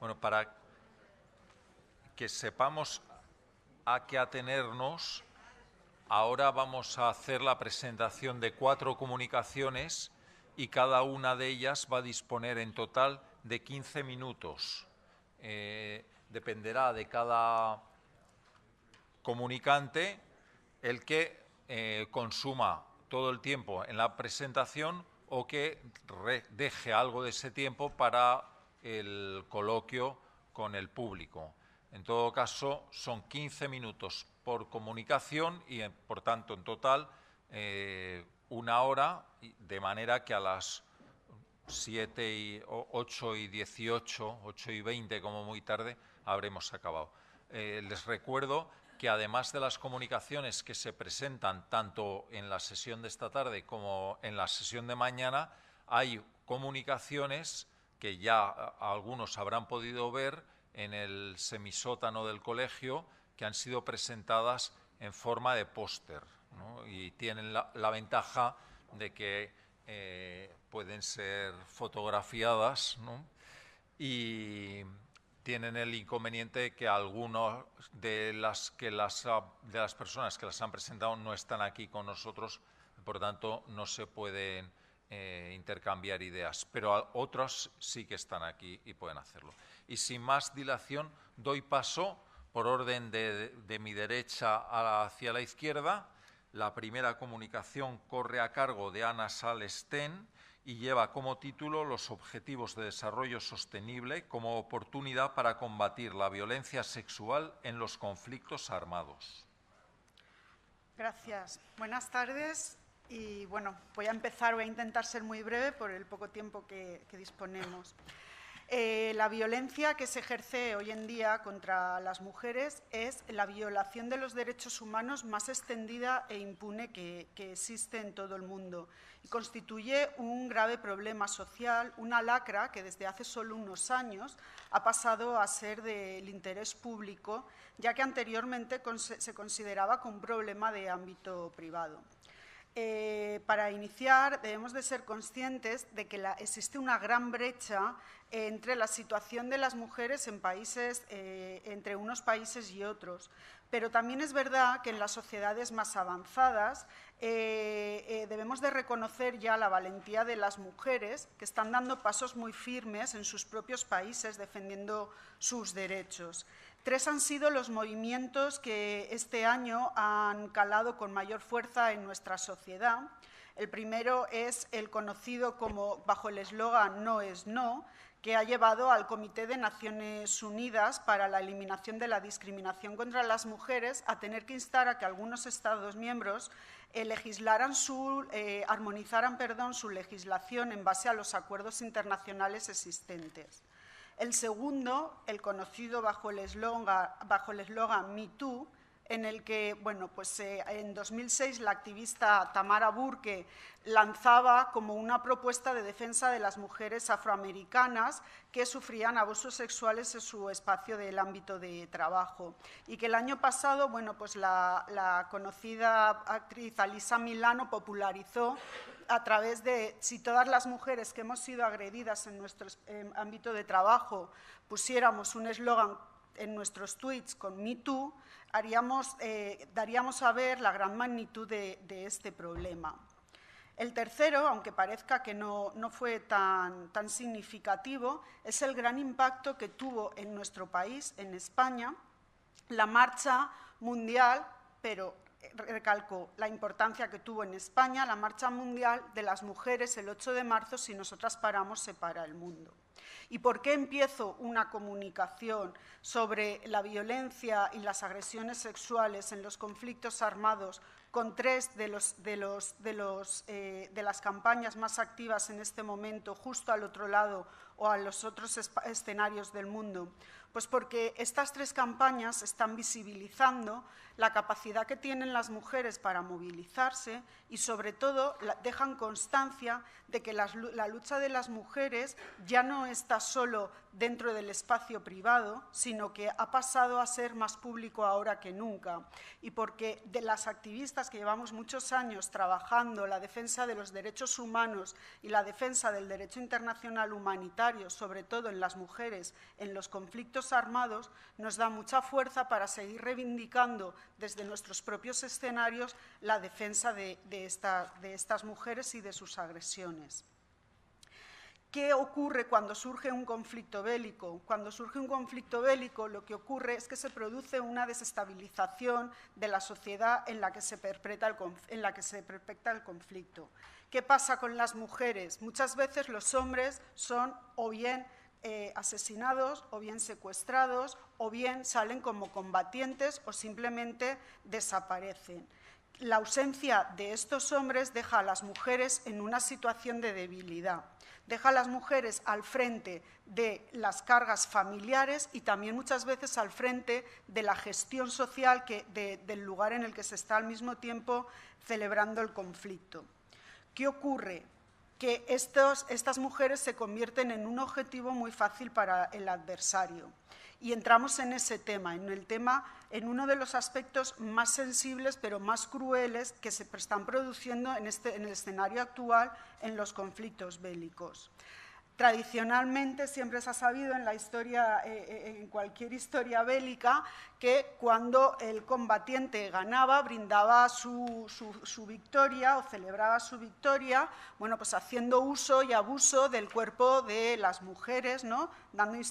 Bueno, para que sepamos a qué atenernos, ahora vamos a hacer la presentación de 4 comunicaciones y cada una de ellas va a disponer en total de 15 minutos. Dependerá de cada comunicante el que consuma todo el tiempo en la presentación o que deje algo de ese tiempo para el coloquio con el público. En todo caso, son 15 minutos por comunicación y, por tanto, en total, 1 hora, de manera que a las 8 y 18, 8 y 20 como muy tarde, habremos acabado. Les recuerdo que además de las comunicaciones que se presentan tanto en la sesión de esta tarde como en la sesión de mañana, hay comunicaciones que ya algunos habrán podido ver en el semisótano del colegio, que han sido presentadas en forma de póster, ¿no? Y tienen la ventaja de que pueden ser fotografiadas, ¿no? Y tienen el inconveniente que algunos de las personas que las han presentado no están aquí con nosotros, por tanto no se pueden intercambiar ideas, pero otros sí que están aquí y pueden hacerlo. Y sin más dilación, doy paso, por orden de mi derecha hacia la izquierda. La primera comunicación corre a cargo de Ana Sales-Ten y lleva como título Los Objetivos de Desarrollo Sostenible como oportunidad para combatir la violencia sexual en los conflictos armados. Gracias. Buenas tardes. Y bueno, voy a intentar ser muy breve por el poco tiempo que disponemos. La violencia que se ejerce hoy en día contra las mujeres es la violación de los derechos humanos más extendida e impune que existe en todo el mundo y constituye un grave problema social, una lacra que desde hace solo unos años ha pasado a ser del interés público, ya que anteriormente se consideraba como un problema de ámbito privado. Para iniciar, debemos de ser conscientes de que existe una gran brecha entre la situación de las mujeres en países, entre unos países y otros. Pero también es verdad que en las sociedades más avanzadas debemos de reconocer ya la valentía de las mujeres que están dando pasos muy firmes en sus propios países defendiendo sus derechos. 3 han sido los movimientos que este año han calado con mayor fuerza en nuestra sociedad. El primero es el conocido como bajo el eslogan No es No, que ha llevado al Comité de Naciones Unidas para la Eliminación de la Discriminación contra las Mujeres a tener que instar a que algunos Estados miembros armonizaran su legislación en base a los acuerdos internacionales existentes. El segundo, el conocido bajo el eslogan Me Too, en el que, en 2006 la activista Tamara Burke lanzaba como una propuesta de defensa de las mujeres afroamericanas que sufrían abusos sexuales en su espacio del ámbito de trabajo. Y que el año pasado, la conocida actriz Alyssa Milano popularizó a través de si todas las mujeres que hemos sido agredidas en nuestro ámbito de trabajo pusiéramos un eslogan en nuestros tweets con Me Too, daríamos a ver la gran magnitud de este problema. El tercero, aunque parezca que no fue tan significativo, es el gran impacto que tuvo en nuestro país, en España, la marcha mundial, pero recalco la importancia que tuvo en España, la marcha mundial de las mujeres el 8 de marzo, Si nosotras paramos, se para el mundo. ¿Y por qué empiezo una comunicación sobre la violencia y las agresiones sexuales en los conflictos armados con 3 de las campañas más activas en este momento, justo al otro lado o a los otros escenarios del mundo? Pues porque estas 3 campañas están visibilizando la capacidad que tienen las mujeres para movilizarse y, sobre todo, dejan constancia de que la lucha de las mujeres ya no está solo dentro del espacio privado, sino que ha pasado a ser más público ahora que nunca. Y porque de las activistas que llevamos muchos años trabajando la defensa de los derechos humanos y la defensa del derecho internacional humanitario, minoritarios, sobre todo en las mujeres, en los conflictos armados, nos da mucha fuerza para seguir reivindicando desde nuestros propios escenarios la defensa de estas mujeres y de sus agresiones. ¿Qué ocurre cuando surge un conflicto bélico? Cuando surge un conflicto bélico, lo que ocurre es que se produce una desestabilización de la sociedad en la que se perpetra el conflicto. ¿Qué pasa con las mujeres? Muchas veces los hombres son o bien asesinados, o bien secuestrados, o bien salen como combatientes o simplemente desaparecen. La ausencia de estos hombres deja a las mujeres en una situación de debilidad. Deja a las mujeres al frente de las cargas familiares y también muchas veces al frente de la gestión social del lugar en el que se está al mismo tiempo celebrando el conflicto. ¿Qué ocurre? Que estas mujeres se convierten en un objetivo muy fácil para el adversario. Y entramos en ese tema, en uno de los aspectos más sensibles pero más crueles que se están produciendo en el escenario actual en los conflictos bélicos. Tradicionalmente siempre se ha sabido en la historia, en cualquier historia bélica, que cuando el combatiente ganaba, brindaba su victoria o celebraba su victoria, bueno, pues haciendo uso y abuso del cuerpo de las mujeres, ¿no? Dando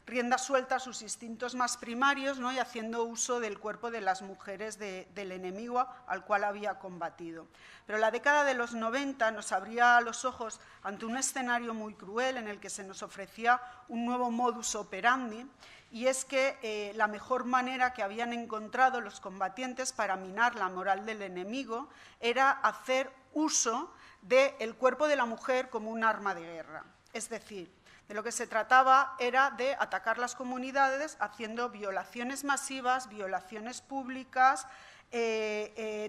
rienda suelta a sus instintos más primarios, ¿no? Y haciendo uso del cuerpo de las mujeres del enemigo al cual había combatido. Pero la década de los 90 nos abría los ojos ante un escenario muy cruel en el que se nos ofrecía un nuevo modus operandi, y es que la mejor manera que habían encontrado los combatientes para minar la moral del enemigo era hacer uso del cuerpo de la mujer como un arma de guerra. Es decir, de lo que se trataba era de atacar las comunidades haciendo violaciones masivas, violaciones públicas,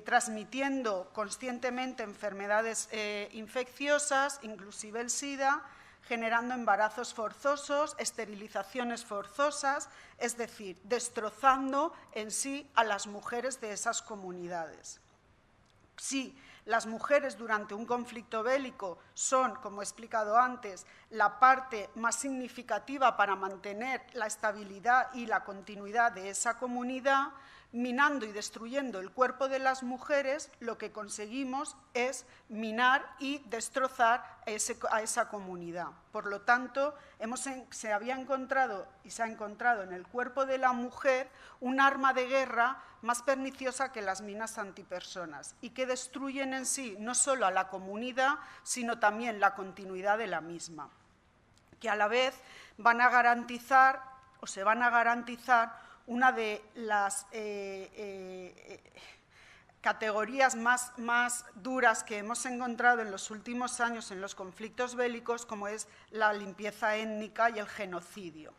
transmitiendo conscientemente enfermedades infecciosas, inclusive el SIDA, generando embarazos forzosos, esterilizaciones forzosas, es decir, destrozando en sí a las mujeres de esas comunidades. Sí, las mujeres durante un conflicto bélico son, como he explicado antes, la parte más significativa para mantener la estabilidad y la continuidad de esa comunidad. Minando y destruyendo el cuerpo de las mujeres, lo que conseguimos es minar y destrozar a esa comunidad. Por lo tanto, se había encontrado y se ha encontrado en el cuerpo de la mujer un arma de guerra más perniciosa que las minas antipersonas y que destruyen en sí no solo a la comunidad, sino también la continuidad de la misma, que a la vez van a garantizar o se van a garantizar una de las categorías más duras que hemos encontrado en los últimos años en los conflictos bélicos, como es la limpieza étnica y el genocidio.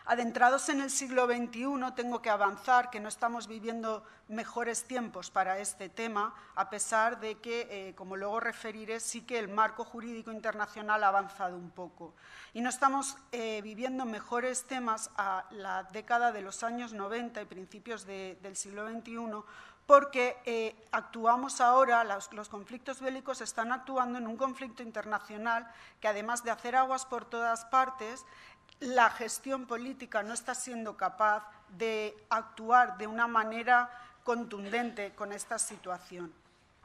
Adentrados en el siglo XXI, tengo que avanzar que no estamos viviendo mejores tiempos para este tema, a pesar de que, como luego referiré, sí que el marco jurídico internacional ha avanzado un poco. Y no estamos viviendo mejores temas a la década de los años 90 y principios del siglo XXI, porque actuamos ahora, los conflictos bélicos están actuando en un conflicto internacional que, además de hacer aguas por todas partes, la gestión política no está siendo capaz de actuar de una manera contundente con esta situación.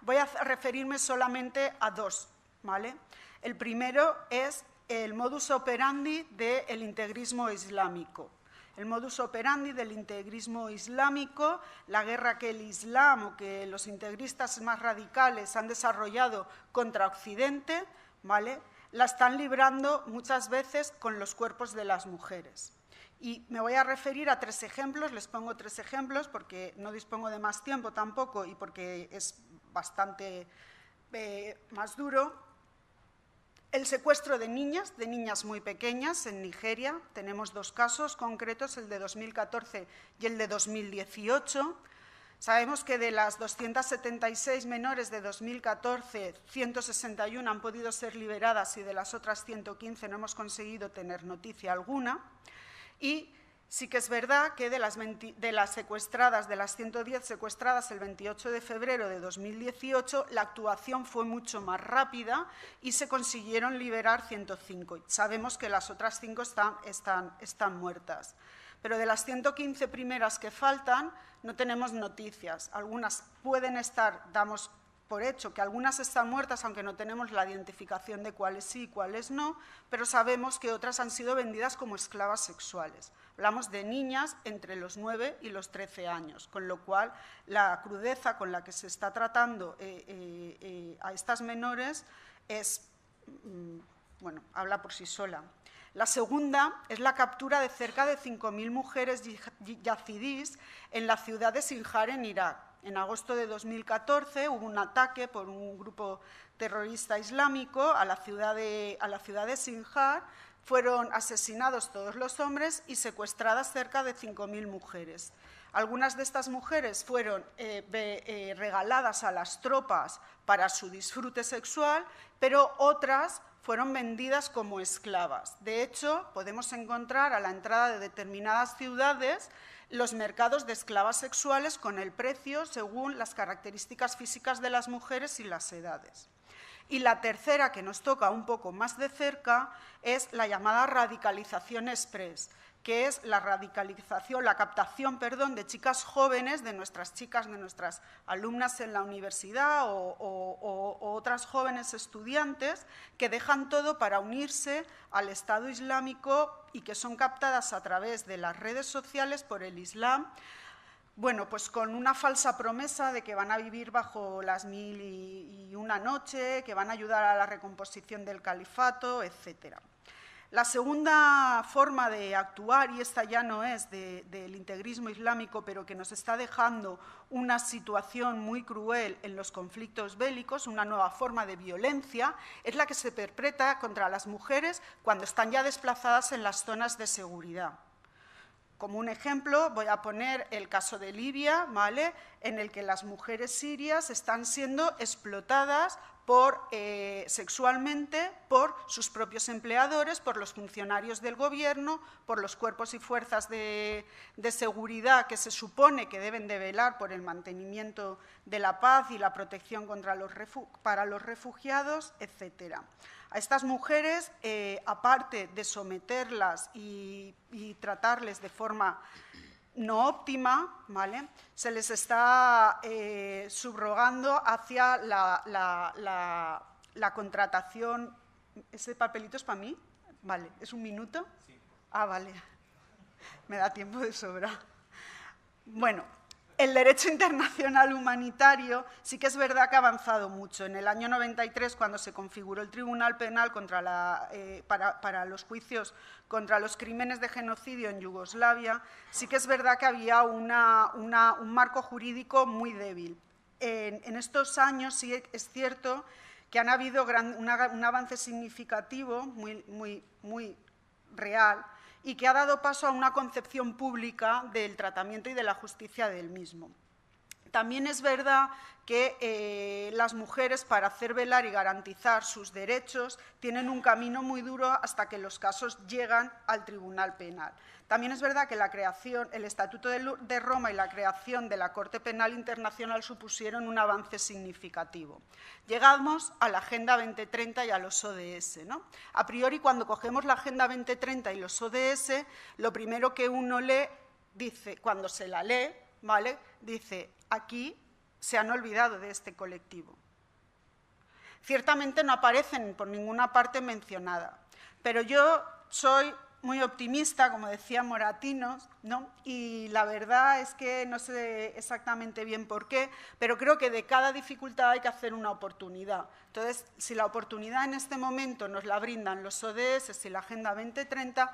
Voy a referirme solamente a dos, ¿vale? El primero es el modus operandi del integrismo islámico. El modus operandi del integrismo islámico, la guerra que el Islam o que los integristas más radicales han desarrollado contra Occidente, ¿vale?, la están librando muchas veces con los cuerpos de las mujeres. Y me voy a referir a tres ejemplos, les pongo tres ejemplos porque no dispongo de más tiempo tampoco y porque es bastante más duro. El secuestro de niñas muy pequeñas en Nigeria. Tenemos dos casos concretos, el de 2014 y el de 2018. Sabemos que de las 276 menores de 2014, 161 han podido ser liberadas y de las otras 115 no hemos conseguido tener noticia alguna. Y Sí que es verdad que de las secuestradas, de las 110 secuestradas el 28 de febrero de 2018, la actuación fue mucho más rápida y se consiguieron liberar 105. Sabemos que las otras 5 están muertas. Pero de las 115 primeras que faltan, no tenemos noticias. Algunas pueden estar, damos por hecho que algunas están muertas, aunque no tenemos la identificación de cuáles sí y cuáles no, pero sabemos que otras han sido vendidas como esclavas sexuales. Hablamos de niñas entre los 9 y los 13 años, con lo cual la crudeza con la que se está tratando a estas menores habla por sí sola. La segunda es la captura de cerca de 5.000 mujeres yazidís en la ciudad de Sinjar, en Irak. En agosto de 2014 hubo un ataque por un grupo terrorista islámico a la ciudad de Sinjar. Fueron asesinados todos los hombres y secuestradas cerca de 5.000 mujeres. Algunas de estas mujeres fueron regaladas a las tropas para su disfrute sexual, pero otras fueron vendidas como esclavas. De hecho, podemos encontrar a la entrada de determinadas ciudades los mercados de esclavas sexuales con el precio según las características físicas de las mujeres y las edades. Y la tercera, que nos toca un poco más de cerca, es la llamada radicalización express, que es la captación de chicas jóvenes, de nuestras alumnas en la universidad o otras jóvenes estudiantes que dejan todo para unirse al Estado Islámico y que son captadas a través de las redes sociales por el Islam, pues con una falsa promesa de que van a vivir bajo las 1001 noche, que van a ayudar a la recomposición del califato, etcétera. La segunda forma de actuar, y esta ya no es del integrismo islámico, pero que nos está dejando una situación muy cruel en los conflictos bélicos, una nueva forma de violencia, es la que se perpetra contra las mujeres cuando están ya desplazadas en las zonas de seguridad. Como un ejemplo, voy a poner el caso de Libia, ¿vale?, en el que las mujeres sirias están siendo explotadas sexualmente por sus propios empleadores, por los funcionarios del gobierno, por los cuerpos y fuerzas de seguridad que se supone que deben de velar por el mantenimiento de la paz y la protección para los refugiados, etcétera. A estas mujeres, aparte de someterlas y tratarles de forma no óptima, ¿vale?, se les está subrogando hacia la contratación. ¿Ese papelito es para mí? Vale, ¿es un minuto? Sí. Ah, vale, me da tiempo de sobra. Bueno, el derecho internacional humanitario sí que es verdad que ha avanzado mucho. En el año 93, cuando se configuró el Tribunal Penal para los juicios contra los crímenes de genocidio en Yugoslavia, sí que es verdad que había un marco jurídico muy débil. En estos años sí es cierto que han habido un avance significativo, muy real, y que ha dado paso a una concepción pública del tratamiento y de la justicia del mismo. También es verdad que las mujeres, para hacer velar y garantizar sus derechos, tienen un camino muy duro hasta que los casos llegan al Tribunal Penal. También es verdad que el Estatuto de Roma y la creación de la Corte Penal Internacional supusieron un avance significativo. Llegamos a la Agenda 2030 y a los ODS, ¿no? A priori, cuando cogemos la Agenda 2030 y los ODS, lo primero que uno lee, dice, cuando se la lee, ¿vale?, dice, aquí se han olvidado de este colectivo. Ciertamente no aparecen por ninguna parte mencionada, pero yo soy muy optimista, como decía Moratinos, ¿no?, y la verdad es que no sé exactamente bien por qué, pero creo que de cada dificultad hay que hacer una oportunidad. Entonces, si la oportunidad en este momento nos la brindan los ODS y la Agenda 2030,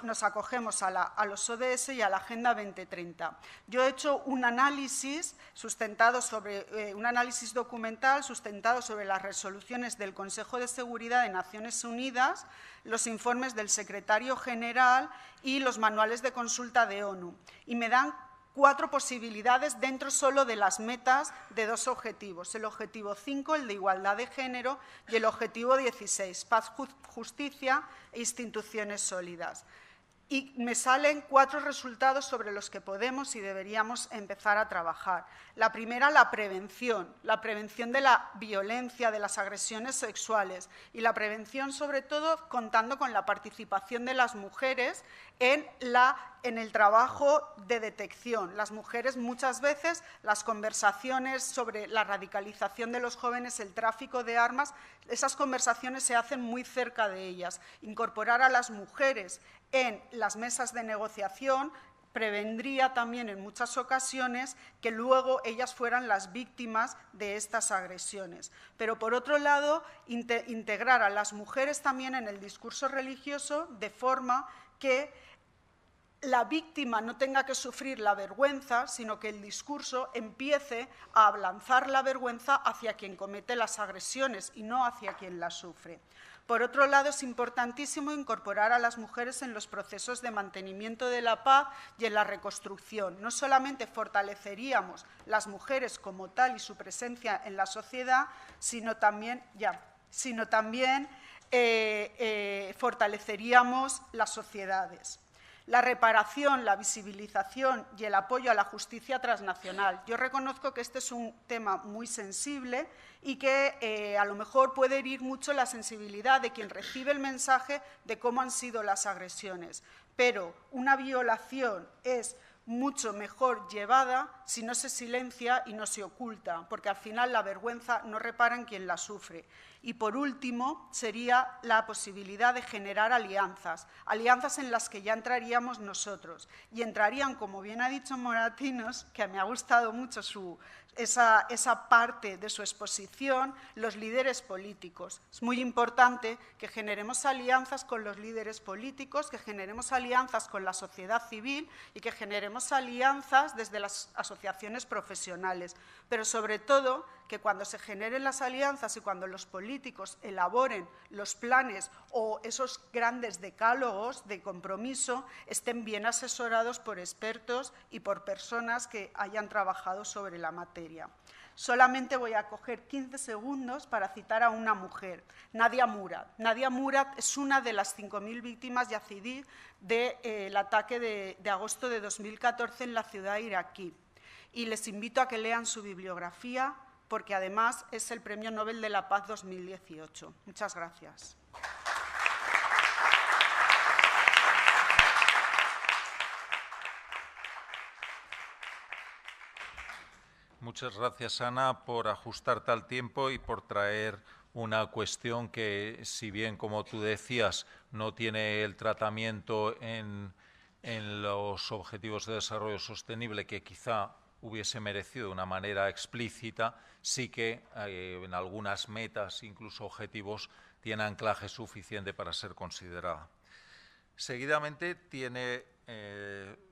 nos acogemos a los ODS y a la Agenda 2030. Yo he hecho un análisis documental sustentado sobre las resoluciones del Consejo de Seguridad de Naciones Unidas, los informes del Secretario General y los manuales de consulta de ONU. Y me dan 4 posibilidades dentro solo de las metas de 2 objetivos. El objetivo 5, el de igualdad de género, y el objetivo 16, paz, justicia e instituciones sólidas. y me salen 4 resultados sobre los que podemos y deberíamos empezar a trabajar. La primera, la prevención de la violencia, de las agresiones sexuales y la prevención, sobre todo, contando con la participación de las mujeres en el trabajo de detección. Las mujeres, muchas veces, las conversaciones sobre la radicalización de los jóvenes, el tráfico de armas, esas conversaciones se hacen muy cerca de ellas. Incorporar a las mujeres en las mesas de negociación prevendría también en muchas ocasiones que luego ellas fueran las víctimas de estas agresiones. Pero, por otro lado, integrar a las mujeres también en el discurso religioso de forma que la víctima no tenga que sufrir la vergüenza, sino que el discurso empiece a lanzar la vergüenza hacia quien comete las agresiones y no hacia quien las sufre. Por otro lado, es importantísimo incorporar a las mujeres en los procesos de mantenimiento de la paz y en la reconstrucción. No solamente fortaleceríamos las mujeres como tal y su presencia en la sociedad, sino también fortaleceríamos las sociedades. La reparación, la visibilización y el apoyo a la justicia transnacional. Yo reconozco que este es un tema muy sensible y que a lo mejor puede herir mucho la sensibilidad de quien recibe el mensaje de cómo han sido las agresiones. Pero una violación es mucho mejor llevada si no se silencia y no se oculta, porque al final la vergüenza no repara en quien la sufre. Y, por último, sería la posibilidad de generar alianzas en las que ya entraríamos nosotros. Y entrarían, como bien ha dicho Moratinos, que me ha gustado mucho esa parte de su exposición, los líderes políticos. Es muy importante que generemos alianzas con los líderes políticos, que generemos alianzas con la sociedad civil y que generemos alianzas desde las asociaciones profesionales. Pero, sobre todo, que cuando se generen las alianzas y cuando los políticos elaboren los planes o esos grandes decálogos de compromiso, estén bien asesorados por expertos y por personas que hayan trabajado sobre la materia. Solamente voy a coger 15 segundos para citar a una mujer, Nadia Murad. Nadia Murad es una de las 5.000 víctimas yazidí del ataque de agosto de 2014 en la ciudad iraquí. Y les invito a que lean su bibliografía, porque además es el Premio Nobel de la Paz 2018. Muchas gracias. Muchas gracias, Ana, por ajustarte al tiempo y por traer una cuestión que, si bien, como tú decías, no tiene el tratamiento en los Objetivos de Desarrollo Sostenible que quizá hubiese merecido de una manera explícita, sí que en algunas metas, incluso objetivos, tiene anclaje suficiente para ser considerada. Seguidamente tiene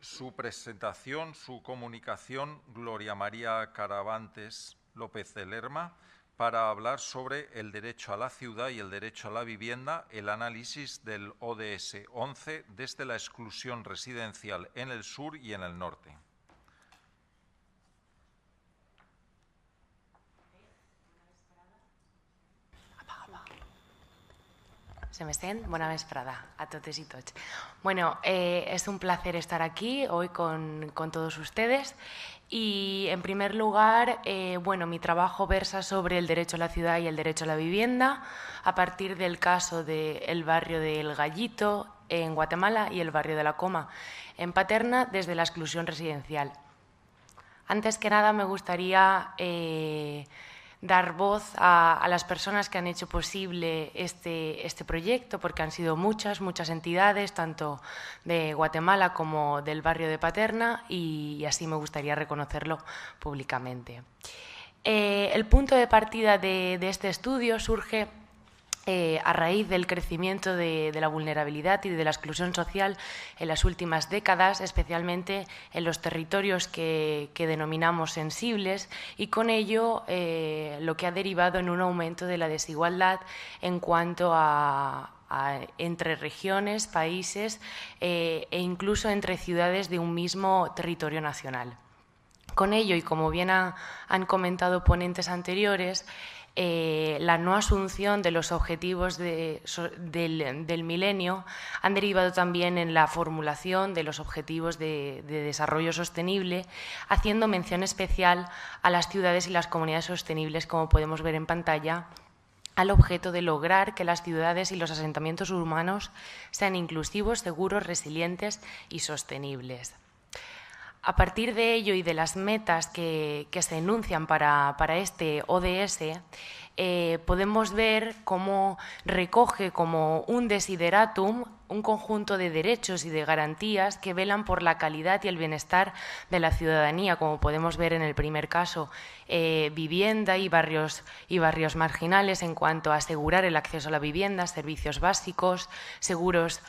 su presentación, su comunicación, Gloria María Caravantes López de Lerma, para hablar sobre el derecho a la ciudad y el derecho a la vivienda, el análisis del ODS 11 desde la exclusión residencial en el sur y en el norte. Se me sent? Bona vesprada a totes y tots. Bueno, es un placer estar aquí hoy con todos ustedes y, en primer lugar, bueno, mi trabajo versa sobre el derecho a la ciudad y el derecho a la vivienda a partir del caso del barrio del Gallito en Guatemala y el barrio de La Coma en Paterna desde la exclusión residencial. Antes que nada, me gustaría dar voz a las personas que han hecho posible este proyecto, porque han sido muchas entidades, tanto de Guatemala como del barrio de Paterna, y así me gustaría reconocerlo públicamente. El punto de partida de este estudio surge a raíz del crecimiento de la vulnerabilidad y de la exclusión social en las últimas décadas, especialmente en los territorios que denominamos sensibles, y con ello lo que ha derivado en un aumento de la desigualdad en cuanto entre regiones, países e incluso entre ciudades de un mismo territorio nacional. Con ello, y como bien han comentado ponentes anteriores, la no asunción de los objetivos del milenio han derivado también en la formulación de los objetivos de desarrollo sostenible, haciendo mención especial a las ciudades y las comunidades sostenibles, como podemos ver en pantalla, al objeto de lograr que las ciudades y los asentamientos humanos sean inclusivos, seguros, resilientes y sostenibles. A partir de ello y de las metas que se enuncian para este ODS, podemos ver cómo recoge como un desideratum un conjunto de derechos y de garantías que velan por la calidad y el bienestar de la ciudadanía, como podemos ver en el primer caso, vivienda y barrios marginales en cuanto a asegurar el acceso a la vivienda, servicios básicos, seguros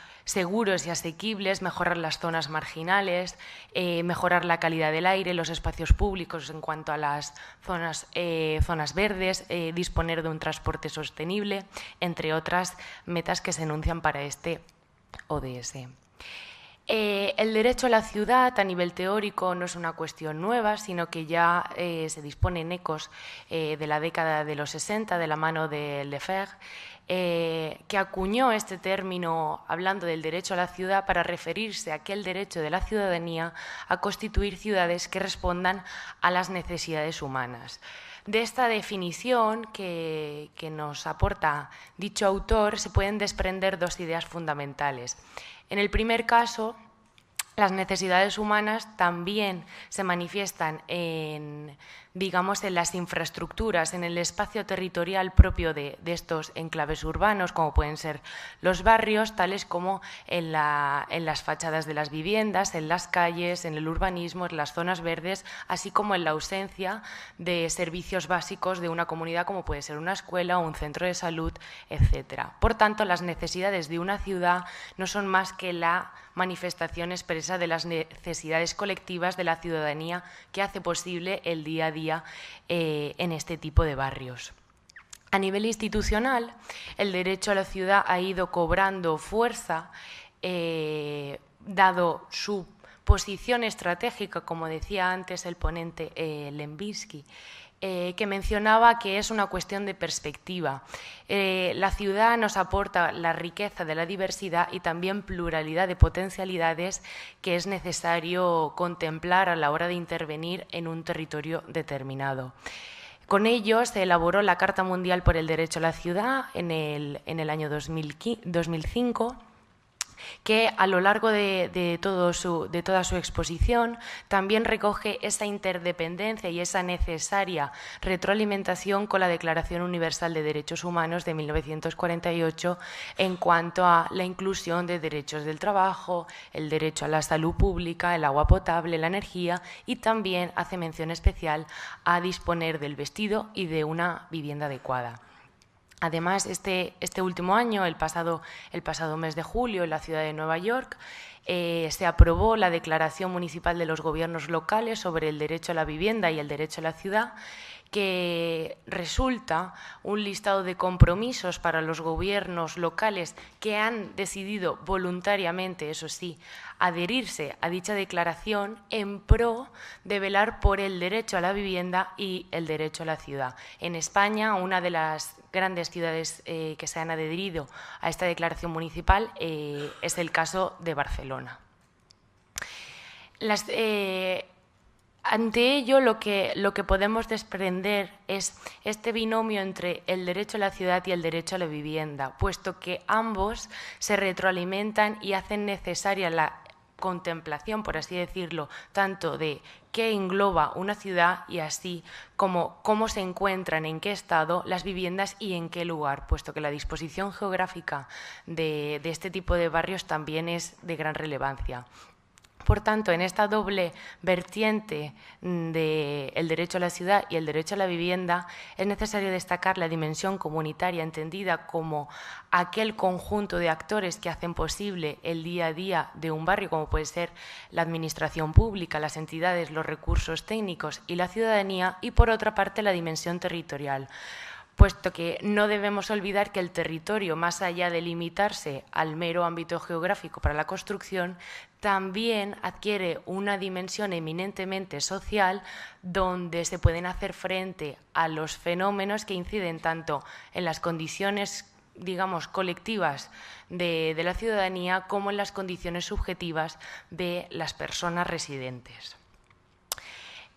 y asequibles, mejorar las zonas marginales, mejorar la calidad del aire, los espacios públicos en cuanto a las zonas verdes, disponer de un transporte sostenible, entre otras metas que se enuncian para este ODS. El derecho a la ciudad a nivel teórico no es una cuestión nueva, sino que ya se dispone en ecos de la década de los 60 de la mano de Lefebvre, que acuñó este término hablando del derecho a la ciudad para referirse a aquel derecho de la ciudadanía a constituir ciudades que respondan a las necesidades humanas. De esta definición que nos aporta dicho autor se pueden desprender dos ideas fundamentales. En el primer caso, las necesidades humanas también se manifiestan en las infraestructuras, en el espacio territorial propio de estos enclaves urbanos, como pueden ser los barrios, tales como en las fachadas de las viviendas, en las calles, en el urbanismo, en las zonas verdes, así como en la ausencia de servicios básicos de una comunidad, como puede ser una escuela o un centro de salud, etc. Por tanto, las necesidades de una ciudad no son más que la manifestación expresa de las necesidades colectivas de la ciudadanía que hace posible el día a día en este tipo de barrios. A nivel institucional, el derecho a la ciudad ha ido cobrando fuerza, dado su posición estratégica, como decía antes el ponente Lembinski, que mencionaba que es una cuestión de perspectiva. La ciudad nos aporta la riqueza de la diversidad y también pluralidad de potencialidades que es necesario contemplar a la hora de intervenir en un territorio determinado. Con ello se elaboró la Carta Mundial por el Derecho a la Ciudad en el año 2005, que a lo largo de toda su exposición también recoge esa interdependencia y esa necesaria retroalimentación con la Declaración Universal de Derechos Humanos de 1948 en cuanto a la inclusión de derechos del trabajo, el derecho a la salud pública, el agua potable, la energía, y también hace mención especial a disponer del vestido y de una vivienda adecuada. Además, este último año, el pasado mes de julio, en la ciudad de Nueva York, se aprobó la Declaración Municipal de los Gobiernos Locales sobre el derecho a la vivienda y el derecho a la ciudad, que resulta un listado de compromisos para los gobiernos locales que han decidido voluntariamente, eso sí, adherirse a dicha declaración en pro de velar por el derecho a la vivienda y el derecho a la ciudad. En España, una de las grandes ciudades que se han adherido a esta declaración municipal es el caso de Barcelona. Ante ello, lo que podemos desprender es este binomio entre el derecho a la ciudad y el derecho a la vivienda, puesto que ambos se retroalimentan y hacen necesaria la contemplación, por así decirlo, tanto de qué engloba una ciudad y así como cómo se encuentran, en qué estado las viviendas y en qué lugar, puesto que la disposición geográfica de este tipo de barrios también es de gran relevancia. Por tanto, en esta doble vertiente del derecho a la ciudad y el derecho a la vivienda, es necesario destacar la dimensión comunitaria, entendida como aquel conjunto de actores que hacen posible el día a día de un barrio, como puede ser la administración pública, las entidades, los recursos técnicos y la ciudadanía, y por otra parte la dimensión territorial. puesto que no debemos olvidar que el territorio, más allá de limitarse al mero ámbito geográfico para la construcción, también adquiere una dimensión eminentemente social donde se pueden hacer frente a los fenómenos que inciden tanto en las condiciones, digamos, colectivas de la ciudadanía como en las condiciones subjetivas de las personas residentes.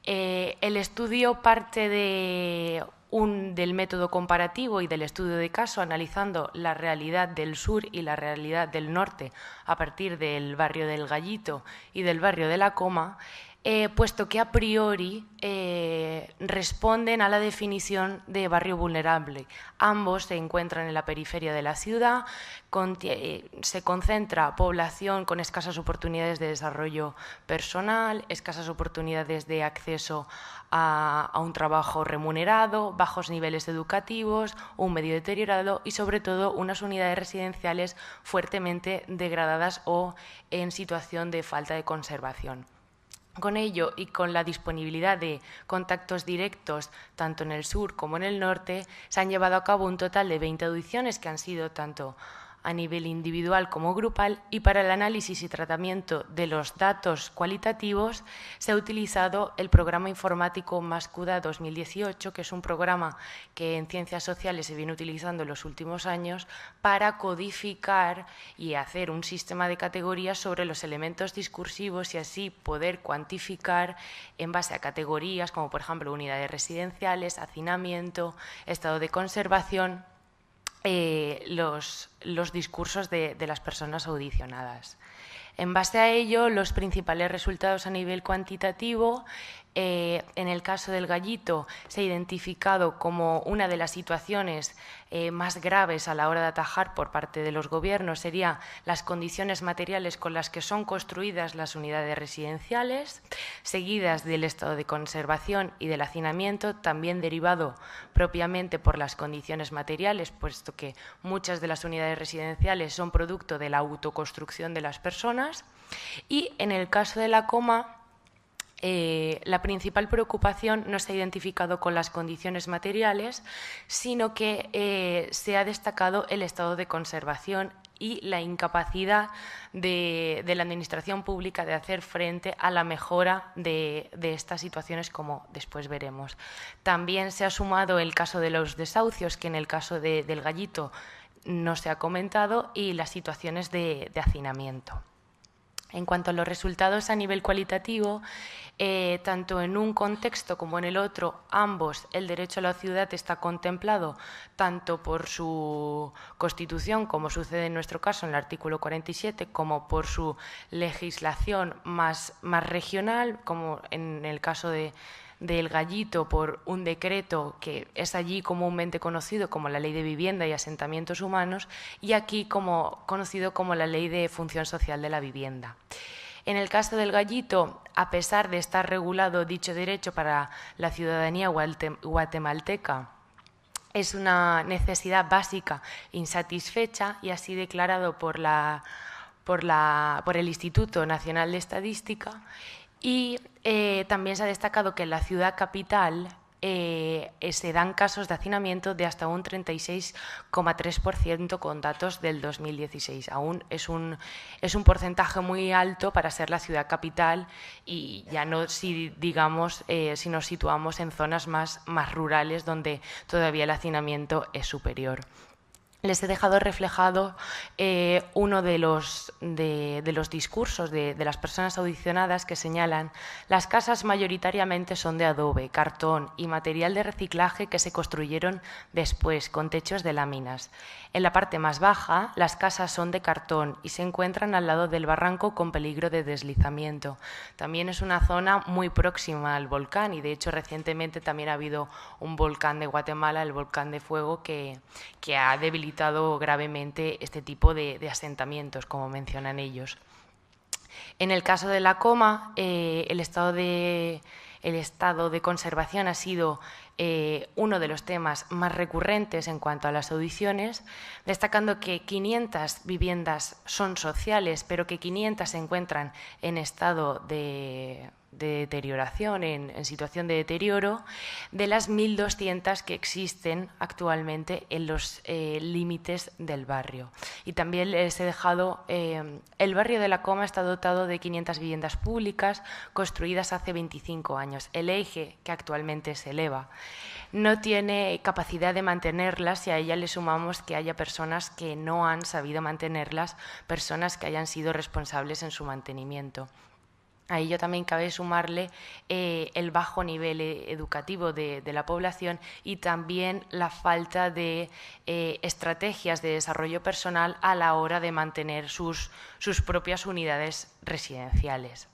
El estudio parte del método comparativo y del estudio de caso, analizando la realidad del sur y la realidad del norte a partir del barrio del Gallito y del barrio de la Coma, puesto que a priori responden a la definición de barrio vulnerable. Ambos se encuentran en la periferia de la ciudad, se concentra población con escasas oportunidades de desarrollo personal, escasas oportunidades de acceso a un trabajo remunerado, bajos niveles educativos, un medio deteriorado y, sobre todo, unas unidades residenciales fuertemente degradadas o en situación de falta de conservación. Con ello y con la disponibilidad de contactos directos tanto en el sur como en el norte, se han llevado a cabo un total de 20 audiciones que han sido tanto a nivel individual como grupal, y para el análisis y tratamiento de los datos cualitativos se ha utilizado el programa informático Mascuda 2018, que es un programa que en ciencias sociales se viene utilizando en los últimos años para codificar y hacer un sistema de categorías sobre los elementos discursivos y así poder cuantificar en base a categorías como, por ejemplo, unidades residenciales, hacinamiento, estado de conservación, los discursos de las personas audicionadas. En base a ello, los principales resultados a nivel cuantitativo, en el caso del Gallito, se ha identificado como una de las situaciones más graves a la hora de atajar por parte de los gobiernos serían las condiciones materiales con las que son construidas las unidades residenciales, seguidas del estado de conservación y del hacinamiento, también derivado propiamente por las condiciones materiales, puesto que muchas de las unidades residenciales son producto de la autoconstrucción de las personas. Y en el caso de la Coma, la principal preocupación no se ha identificado con las condiciones materiales, sino que se ha destacado el estado de conservación y la incapacidad de la administración pública de hacer frente a la mejora de estas situaciones, como después veremos. También se ha sumado el caso de los desahucios, que en el caso del Gallito no se ha comentado, y las situaciones de hacinamiento. En cuanto a los resultados a nivel cualitativo, tanto en un contexto como en el otro, ambos, el derecho a la ciudad está contemplado tanto por su Constitución, como sucede en nuestro caso en el artículo 47, como por su legislación más regional, como en el caso del Gallito, por un decreto que es allí comúnmente conocido como la Ley de Vivienda y Asentamientos Humanos, y aquí conocido como la Ley de Función Social de la Vivienda. En el caso del Gallito, a pesar de estar regulado dicho derecho para la ciudadanía guatemalteca, es una necesidad básica insatisfecha y así declarado por el Instituto Nacional de Estadística. Y también se ha destacado que en la ciudad capital se dan casos de hacinamiento de hasta un 36,3% con datos del 2016. Aún es un porcentaje muy alto para ser la ciudad capital, y ya no si nos situamos en zonas más rurales donde todavía el hacinamiento es superior. Les he dejado reflejado uno de los discursos de las personas audicionadas que señalan: las casas mayoritariamente son de adobe, cartón y material de reciclaje que se construyeron después, con techos de láminas. En la parte más baja, las casas son de cartón y se encuentran al lado del barranco con peligro de deslizamiento. También es una zona muy próxima al volcán y, de hecho, recientemente también ha habido un volcán de Guatemala, el volcán de Fuego, que ha debilitado gravemente este tipo de asentamientos, como mencionan ellos. En el caso de la Coma, el estado de conservación ha sido uno de los temas más recurrentes en cuanto a las audiciones, destacando que 500 viviendas son sociales, pero que 500 se encuentran en estado de deterioración, en situación de deterioro, de las 1.200 que existen actualmente en los límites del barrio. Y también les he dejado, el barrio de La Coma está dotado de 500 viviendas públicas construidas hace 25 años. El eje, que actualmente se eleva, no tiene capacidad de mantenerlas y a ella le sumamos que haya personas que no han sabido mantenerlas, personas que hayan sido responsables en su mantenimiento. A ello también cabe sumarle el bajo nivel educativo de la población y también la falta de estrategias de desarrollo personal a la hora de mantener sus propias unidades residenciales.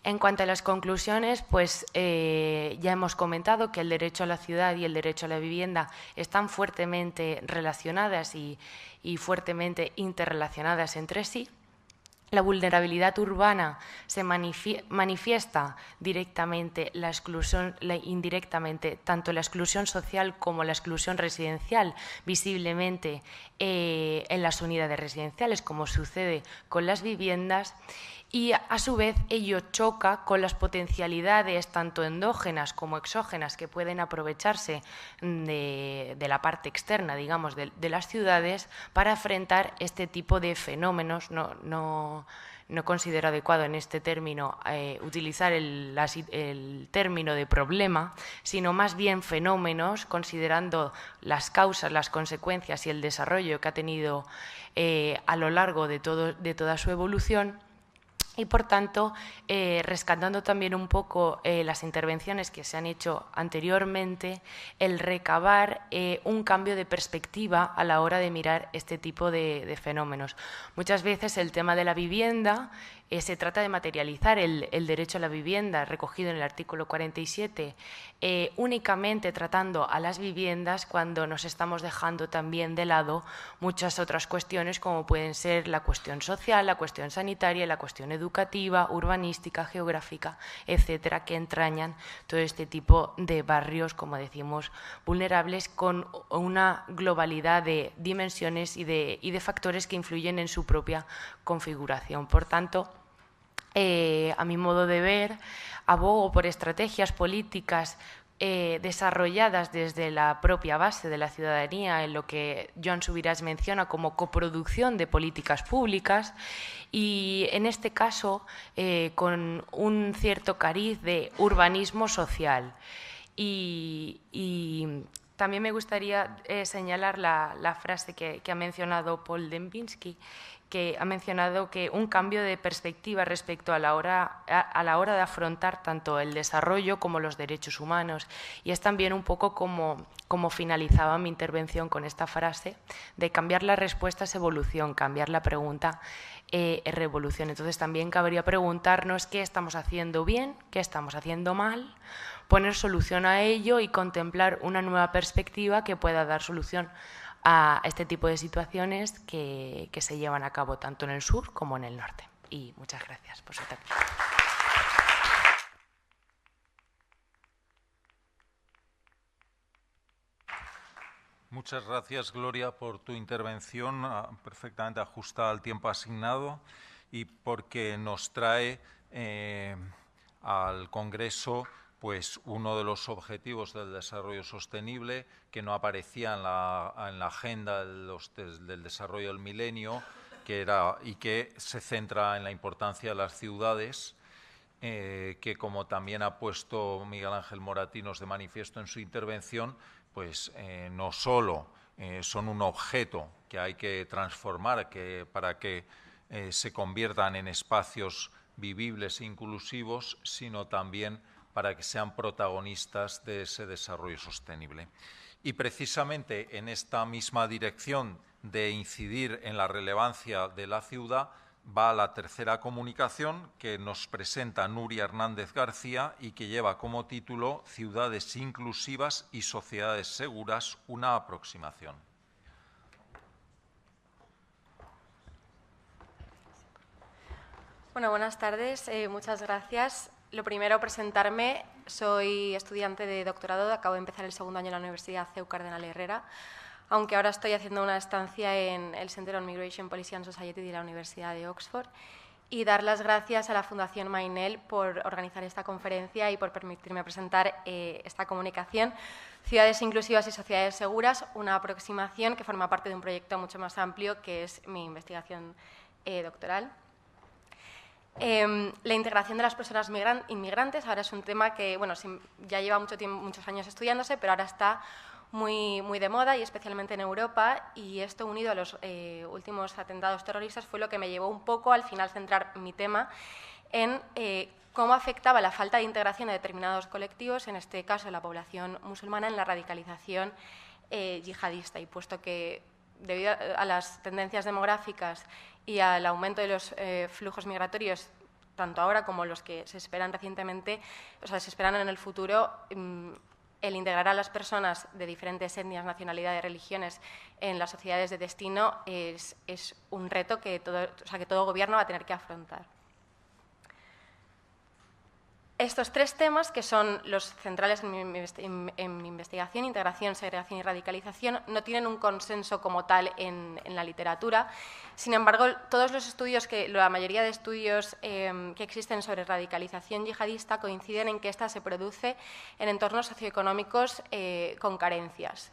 En cuanto a las conclusiones, pues ya hemos comentado que el derecho a la ciudad y el derecho a la vivienda están fuertemente relacionadas y fuertemente interrelacionadas entre sí. La vulnerabilidad urbana se manifiesta directamente, la exclusión indirectamente, tanto la exclusión social como la exclusión residencial, visiblemente en las unidades residenciales, como sucede con las viviendas. Y, a su vez, ello choca con las potencialidades tanto endógenas como exógenas que pueden aprovecharse de la parte externa, digamos, de las ciudades para enfrentar este tipo de fenómenos. No considero adecuado en este término utilizar el término de problema, sino más bien fenómenos, considerando las causas, las consecuencias y el desarrollo que ha tenido a lo largo de toda su evolución. Y, por tanto, rescatando también un poco las intervenciones que se han hecho anteriormente, el recabar un cambio de perspectiva a la hora de mirar este tipo de fenómenos. Muchas veces el tema de la vivienda se trata de materializar el derecho a la vivienda recogido en el artículo 47 únicamente tratando a las viviendas, cuando nos estamos dejando también de lado muchas otras cuestiones, como pueden ser la cuestión social, la cuestión sanitaria, la cuestión educativa, urbanística, geográfica, etcétera, que entrañan todo este tipo de barrios, como decimos, vulnerables, con una globalidad de dimensiones y de factores que influyen en su propia configuración. Por tanto, a mi modo de ver, abogo por estrategias políticas desarrolladas desde la propia base de la ciudadanía, en lo que Joan Subirats menciona como coproducción de políticas públicas, y en este caso con un cierto cariz de urbanismo social. Y también me gustaría señalar la frase que ha mencionado Paul Dembinski, que ha mencionado que un cambio de perspectiva respecto a la hora de afrontar tanto el desarrollo como los derechos humanos. Y es también un poco como finalizaba mi intervención con esta frase, de cambiar la respuesta es evolución, cambiar la pregunta es revolución. Entonces también cabría preguntarnos qué estamos haciendo bien, qué estamos haciendo mal, poner solución a ello y contemplar una nueva perspectiva que pueda dar solución a este tipo de situaciones que se llevan a cabo tanto en el sur como en el norte. Y muchas gracias por su atención. Muchas gracias, Gloria, por tu intervención perfectamente ajustada al tiempo asignado y porque nos trae al Congreso pues uno de los objetivos del desarrollo sostenible que no aparecía en la agenda del desarrollo del milenio, y que se centra en la importancia de las ciudades, que, como también ha puesto Miguel Ángel Moratinos de manifiesto en su intervención, pues no solo son un objeto que hay que transformar para que se conviertan en espacios vivibles e inclusivos, sino también para que sean protagonistas de ese desarrollo sostenible. Y precisamente en esta misma dirección de incidir en la relevancia de la ciudad va la tercera comunicación que nos presenta Nuria Hernández García y que lleva como título Ciudades inclusivas y sociedades seguras, una aproximación. Bueno, buenas tardes, muchas gracias. Lo primero, presentarme. Soy estudiante de doctorado, acabo de empezar el segundo año en la Universidad CEU Cardenal Herrera, aunque ahora estoy haciendo una estancia en el Center on Migration, Policy and Society de la Universidad de Oxford. y dar las gracias a la Fundación Mainel por organizar esta conferencia y por permitirme presentar esta comunicación, Ciudades Inclusivas y Sociedades Seguras, una aproximación que forma parte de un proyecto mucho más amplio que es mi investigación doctoral. La integración de las personas inmigrantes ahora es un tema que ya lleva muchos años estudiándose, pero ahora está muy de moda y especialmente en Europa, y esto unido a los últimos atentados terroristas fue lo que me llevó un poco al final centrar mi tema en cómo afectaba la falta de integración de determinados colectivos, en este caso la población musulmana, en la radicalización yihadista, y puesto que debido a las tendencias demográficas y al aumento de los flujos migratorios, tanto ahora como los que se esperan recientemente, se esperan en el futuro, el integrar a las personas de diferentes etnias, nacionalidades, religiones en las sociedades de destino es un reto que todo gobierno va a tener que afrontar. Estos tres temas, que son los centrales en mi investigación, integración, segregación y radicalización, no tienen un consenso como tal en la literatura. Sin embargo, todos los estudios, la mayoría de estudios que existen sobre radicalización yihadista coinciden en que esta se produce en entornos socioeconómicos con carencias.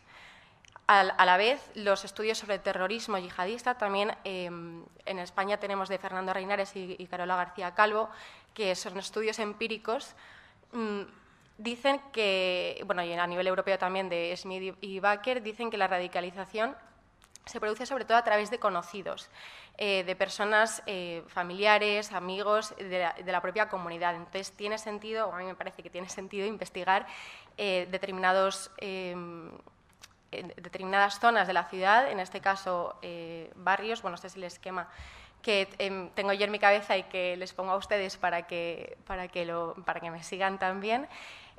A la vez, los estudios sobre terrorismo yihadista, también en España tenemos de Fernando Reinares y Carola García Calvo, que son estudios empíricos, dicen que, y a nivel europeo también de Smith y Baker, dicen que la radicalización se produce sobre todo a través de conocidos, de personas familiares, amigos, de la propia comunidad. Entonces, tiene sentido, o a mí me parece que tiene sentido, investigar determinadas zonas de la ciudad, en este caso barrios, este es el esquema que tengo yo en mi cabeza y que les pongo a ustedes para que me sigan también,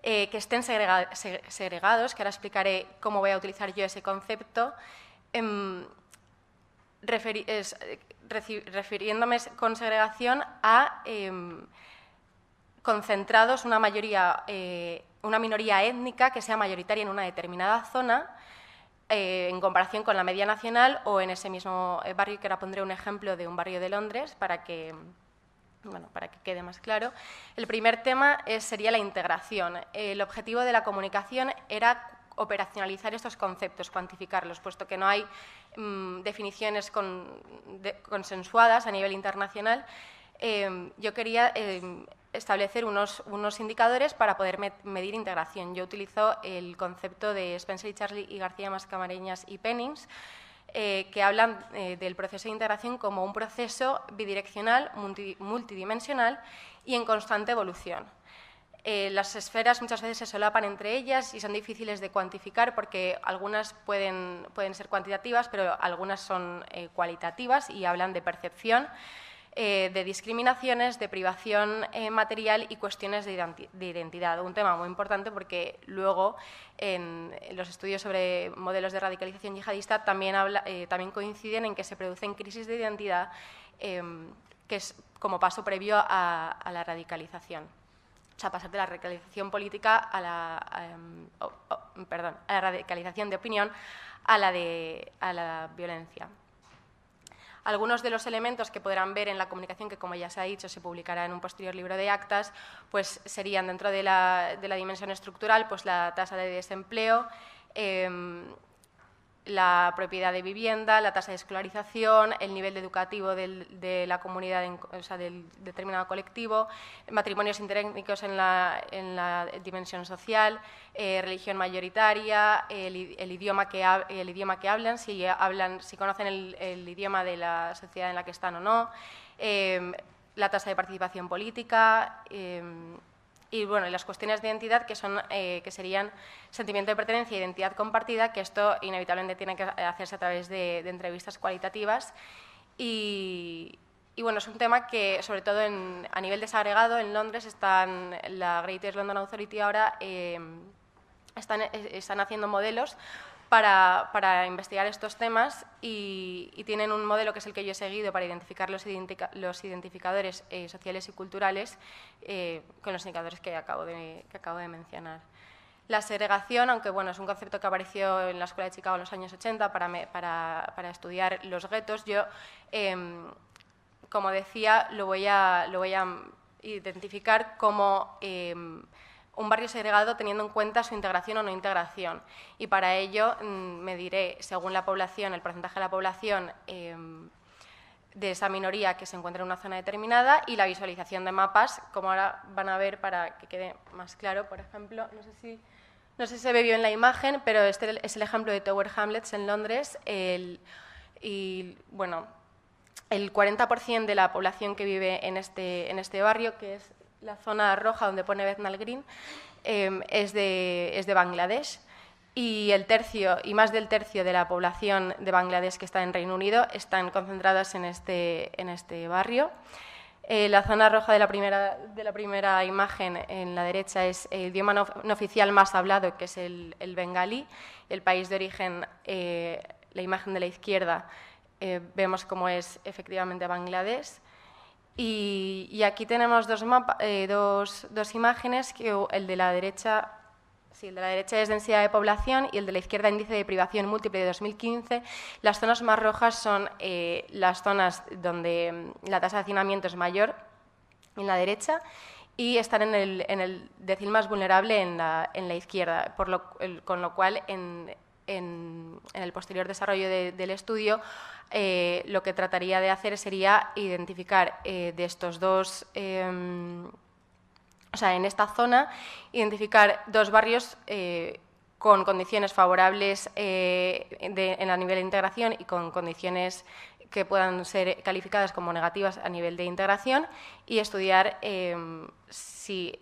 que estén segregados, que ahora explicaré cómo voy a utilizar yo ese concepto, refiriéndome con segregación a concentrados, una minoría étnica que sea mayoritaria en una determinada zona, en comparación con la media nacional o en ese mismo barrio, que ahora pondré un ejemplo de un barrio de Londres para que quede más claro. El primer tema sería la integración. El objetivo de la comunicación era operacionalizar estos conceptos, cuantificarlos, puesto que no hay definiciones consensuadas a nivel internacional. Yo quería establecer unos indicadores para poder medir integración. Yo utilizo el concepto de Spencer y Charlie y García Mascareñas y Pennings, que hablan del proceso de integración como un proceso bidireccional, multidimensional y en constante evolución. Las esferas muchas veces se solapan entre ellas y son difíciles de cuantificar porque algunas pueden ser cuantitativas, pero algunas son cualitativas y hablan de percepción, de discriminaciones, de privación material y cuestiones de identidad. Un tema muy importante porque luego en los estudios sobre modelos de radicalización yihadista también coinciden en que se producen crisis de identidad, que es como paso previo a la radicalización. O sea, pasar de la radicalización política a la radicalización de opinión a la violencia. Algunos de los elementos que podrán ver en la comunicación, que como ya se ha dicho, se publicará en un posterior libro de actas, pues serían dentro de la dimensión estructural, pues la tasa de desempleo, la propiedad de vivienda, la tasa de escolarización, el nivel educativo de la comunidad, del determinado colectivo, matrimonios interétnicos en la dimensión social, religión mayoritaria, el idioma que hablan, si conocen el idioma de la sociedad en la que están o no, la tasa de participación política, y las cuestiones de identidad que serían sentimiento de pertenencia e identidad compartida, que esto inevitablemente tiene que hacerse a través de entrevistas cualitativas. Y es un tema que, sobre todo a nivel desagregado, en Londres la Greater London Authority ahora están haciendo modelos para investigar estos temas y tienen un modelo que es el que yo he seguido para identificar los identificadores sociales y culturales con los indicadores que acabo de mencionar. La segregación, aunque es un concepto que apareció en la Escuela de Chicago en los años 80 para estudiar los guetos, yo como decía, lo voy a identificar como un barrio segregado teniendo en cuenta su integración o no integración. Y para ello mediré, según la población, el porcentaje de la población de esa minoría que se encuentra en una zona determinada y la visualización de mapas, como ahora van a ver para que quede más claro. Por ejemplo, no sé si se ve bien la imagen, pero este es el ejemplo de Tower Hamlets en Londres. Bueno, el 40% de la población que vive en este barrio, que es la zona roja donde pone Bethnal Green, es de Bangladesh, y más del tercio de la población de Bangladesh que está en Reino Unido están concentradas en este barrio. La zona roja de la primera imagen en la derecha es el idioma no oficial más hablado, que es el bengalí. El país de origen, la imagen de la izquierda, vemos cómo es efectivamente Bangladesh. Y aquí tenemos dos imágenes, que el de la derecha es densidad de población y el de la izquierda índice de privación múltiple de 2015. Las zonas más rojas son las zonas donde la tasa de hacinamiento es mayor en la derecha y están en el decil más vulnerable en la izquierda, con lo cual en el posterior desarrollo del estudio lo que trataría de hacer sería identificar de estos dos, o sea, en esta zona, identificar dos barrios con condiciones favorables en a nivel de integración y con condiciones que puedan ser calificadas como negativas a nivel de integración y estudiar si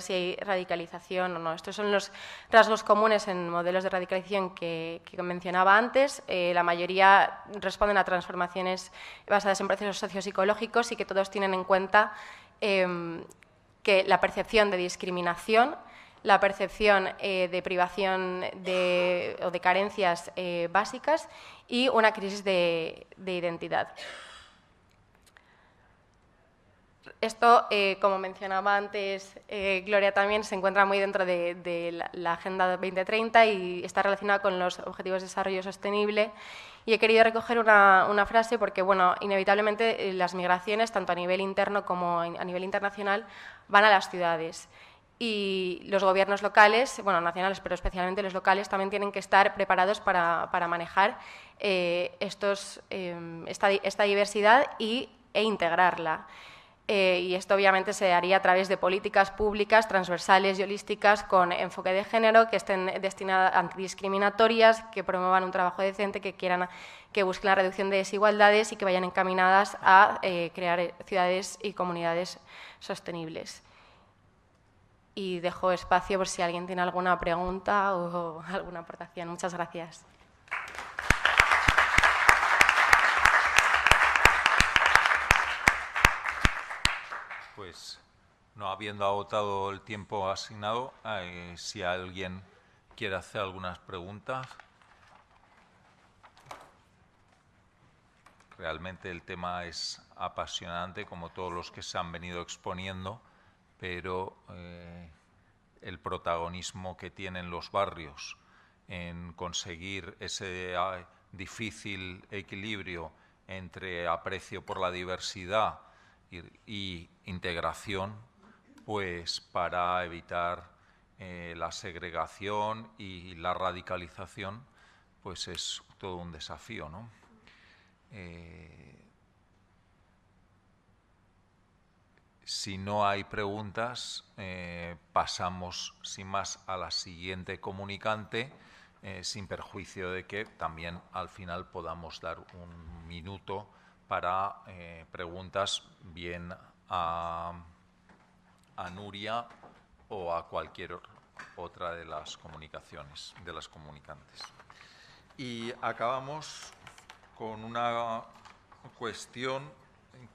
hay radicalización o no. Estos son los rasgos comunes en modelos de radicalización que mencionaba antes. La mayoría responden a transformaciones basadas en procesos sociopsicológicos y que todos tienen en cuenta que la percepción de discriminación, la percepción de privación o de carencias básicas y una crisis de identidad. Esto, como mencionaba antes Gloria también, se encuentra muy dentro de la Agenda 2030 y está relacionada con los Objetivos de Desarrollo Sostenible. Y he querido recoger una frase porque, bueno, inevitablemente las migraciones, tanto a nivel interno como a nivel internacional, van a las ciudades. Y los gobiernos locales, bueno, nacionales, pero especialmente los locales, también tienen que estar preparados para manejar esta diversidad e integrarla. Y esto obviamente se haría a través de políticas públicas transversales y holísticas con enfoque de género, que estén destinadas antidiscriminatorias, que promuevan un trabajo decente, que busquen la reducción de desigualdades y que vayan encaminadas a crear ciudades y comunidades sostenibles. Y dejo espacio por si alguien tiene alguna pregunta o alguna aportación. Muchas gracias. Pues, no habiendo agotado el tiempo asignado, si alguien quiere hacer algunas preguntas. Realmente el tema es apasionante, como todos los que se han venido exponiendo, pero el protagonismo que tienen los barrios en conseguir ese difícil equilibrio entre aprecio por la diversidad y integración, pues para evitar la segregación y la radicalización, pues es todo un desafío, ¿no? Si no hay preguntas, pasamos sin más a la siguiente comunicante, sin perjuicio de que también al final podamos dar un minuto para preguntas bien a Nuria o a cualquier otra de las comunicaciones, de las comunicantes. Y acabamos con una cuestión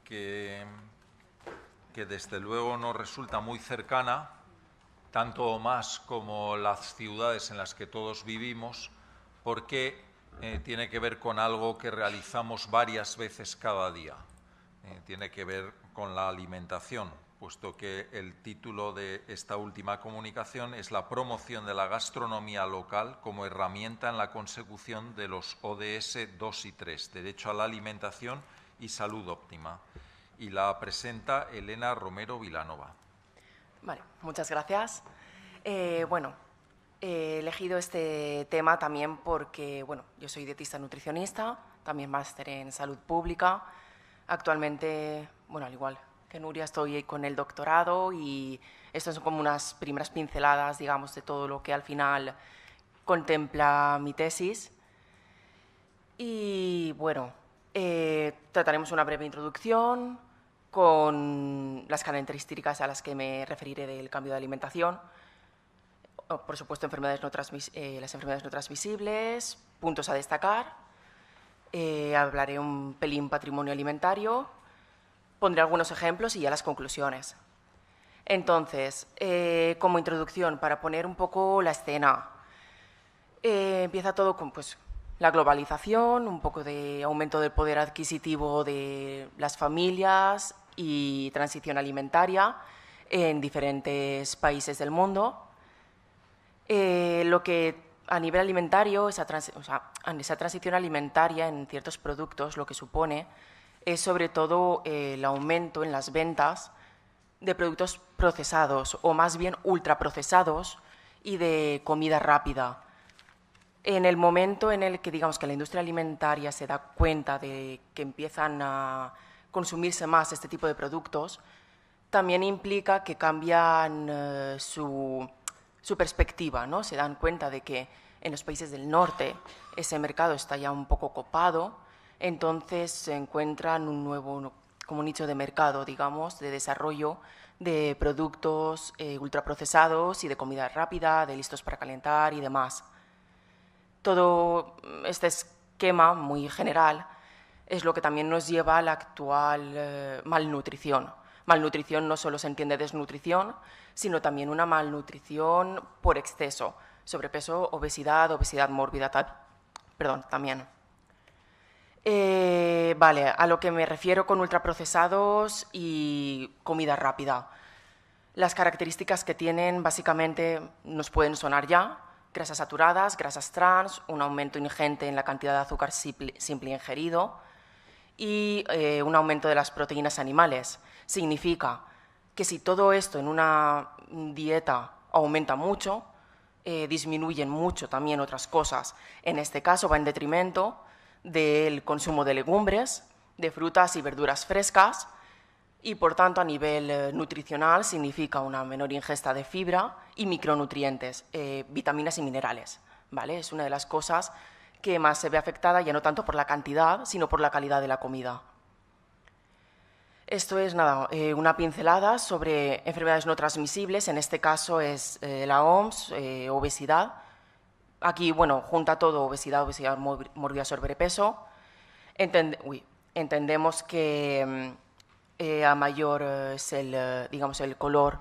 que desde luego nos resulta muy cercana, tanto o más como las ciudades en las que todos vivimos, porque tiene que ver con algo que realizamos varias veces cada día. Tiene que ver con la alimentación, puesto que el título de esta última comunicación es la promoción de la gastronomía local como herramienta en la consecución de los ODS 2 y 3, derecho a la alimentación y salud óptima. Y la presenta Elena Romero Vilanova. Vale, muchas gracias. Bueno, he elegido este tema también porque, bueno, yo soy dietista nutricionista, también máster en salud pública. Actualmente, bueno, al igual que Nuria, estoy con el doctorado y estas son como unas primeras pinceladas, digamos, de todo lo que al final contempla mi tesis. Y, bueno, trataremos una breve introducción con las características a las que me referiré del cambio de alimentación. Por supuesto, las enfermedades no transmisibles, puntos a destacar. Hablaré un pelín patrimonio alimentario, pondré algunos ejemplos y ya las conclusiones. Entonces, como introducción, para poner un poco la escena, empieza todo con la globalización, un poco de aumento del poder adquisitivo de las familias y transición alimentaria en diferentes países del mundo. Lo que a nivel alimentario, esa transición alimentaria en ciertos productos, lo que supone es sobre todo el aumento en las ventas de productos procesados o más bien ultraprocesados y de comida rápida. En el momento en el que digamos que la industria alimentaria se da cuenta de que empiezan a consumirse más este tipo de productos, también implica que cambian su perspectiva, ¿no? Se dan cuenta de que en los países del norte ese mercado está ya un poco copado, entonces se encuentran un nuevo como nicho de mercado, digamos, de desarrollo de productos ultraprocesados y de comida rápida, de listos para calentar y demás. Todo este esquema muy general es lo que también nos lleva a la actual malnutrición. Malnutrición no solo se entiende desnutrición, sino también una malnutrición por exceso, sobrepeso, obesidad mórbida, también. Vale, a lo que me refiero con ultraprocesados y comida rápida. Las características que tienen básicamente nos pueden sonar ya: grasas saturadas, grasas trans, un aumento ingente en la cantidad de azúcar simple ingerido y un aumento de las proteínas animales. Significa que si todo esto en una dieta aumenta mucho, disminuyen mucho también otras cosas. En este caso va en detrimento del consumo de legumbres, de frutas y verduras frescas y, por tanto, a nivel nutricional significa una menor ingesta de fibra y micronutrientes, vitaminas y minerales, ¿vale? Es una de las cosas que más se ve afectada, ya no tanto por la cantidad, sino por la calidad de la comida. Esto es nada, una pincelada sobre enfermedades no transmisibles, en este caso es la OMS, obesidad. Aquí, bueno, junta todo: obesidad mórbida, sobrepeso. Entendemos que a mayor es el color,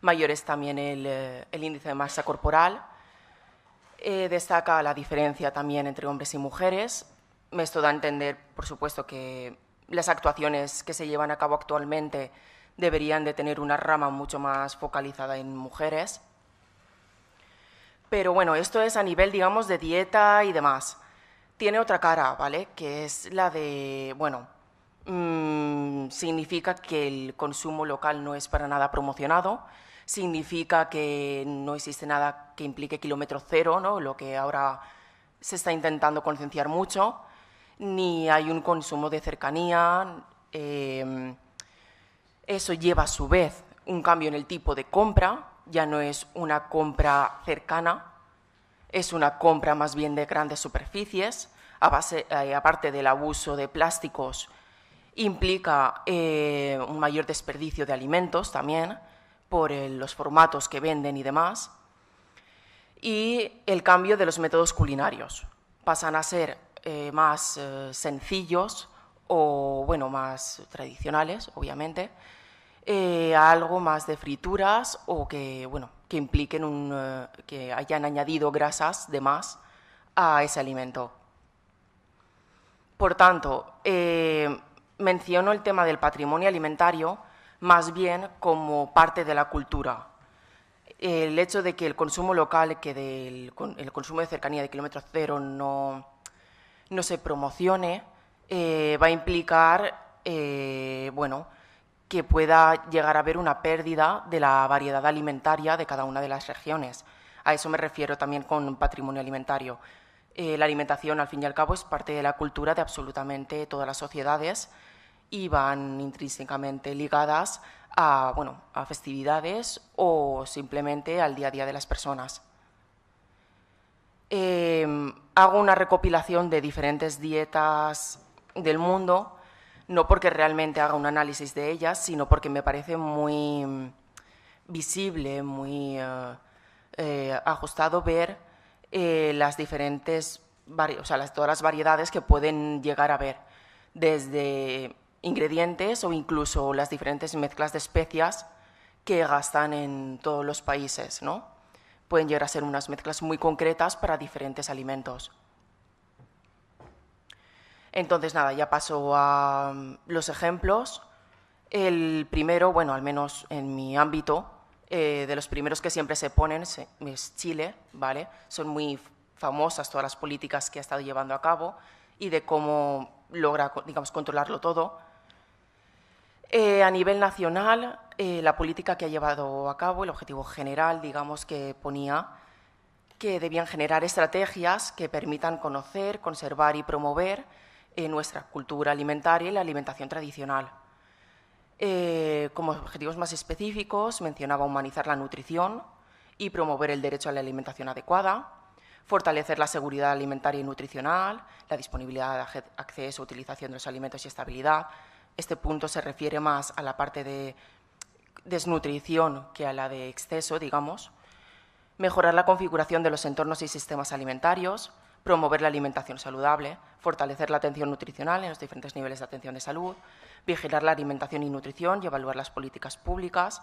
mayor es también el índice de masa corporal. Destaca la diferencia también entre hombres y mujeres. Esto da a entender, por supuesto, que las actuaciones que se llevan a cabo actualmente deberían de tener una rama mucho más focalizada en mujeres. Pero bueno, esto es a nivel, digamos, de dieta y demás. Tiene otra cara, ¿vale? Que es la de, bueno, significa que el consumo local no es para nada promocionado, significa que no existe nada que implique kilómetro cero, ¿no? Lo que ahora se está intentando concienciar mucho, ni hay un consumo de cercanía. Eso lleva a su vez un cambio en el tipo de compra. Ya no es una compra cercana, es una compra más bien de grandes superficies. Aparte del abuso de plásticos, implica un mayor desperdicio de alimentos también por los formatos que venden y demás. Y el cambio de los métodos culinarios. Pasan a ser más sencillos o, bueno, más tradicionales, obviamente, a algo más de frituras o que, bueno, que impliquen que hayan añadido grasas de más a ese alimento. Por tanto, menciono el tema del patrimonio alimentario más bien como parte de la cultura. El hecho de que el consumo local, el consumo de cercanía de kilómetro cero no se promocione, va a implicar bueno, que pueda llegar a haber una pérdida de la variedad alimentaria de cada una de las regiones. A eso me refiero también con patrimonio alimentario. La alimentación, al fin y al cabo, es parte de la cultura de absolutamente todas las sociedades y van intrínsecamente ligadas a, bueno, a festividades o simplemente al día a día de las personas. Hago una recopilación de diferentes dietas del mundo, no porque realmente haga un análisis de ellas, sino porque me parece muy visible, muy ajustado ver las diferentes, o sea, todas las variedades que pueden llegar a haber, desde ingredientes o incluso las diferentes mezclas de especias que gastan en todos los países, ¿no? Pueden llegar a ser unas mezclas muy concretas para diferentes alimentos. Entonces, nada, ya paso a los ejemplos. El primero, bueno, al menos en mi ámbito, de los primeros que siempre se ponen es Chile, ¿vale? Son muy famosas todas las políticas que ha estado llevando a cabo y de cómo logra, digamos, controlarlo todo. A nivel nacional, la política que ha llevado a cabo, el objetivo general, digamos, que ponía que debían generar estrategias que permitan conocer, conservar y promover nuestra cultura alimentaria y la alimentación tradicional. Como objetivos más específicos, mencionaba humanizar la nutrición y promover el derecho a la alimentación adecuada, fortalecer la seguridad alimentaria y nutricional, la disponibilidad, acceso, utilización de los alimentos y estabilidad. Este punto se refiere más a la parte de desnutrición que a la de exceso, digamos. Mejorar la configuración de los entornos y sistemas alimentarios, promover la alimentación saludable, fortalecer la atención nutricional en los diferentes niveles de atención de salud, vigilar la alimentación y nutrición y evaluar las políticas públicas,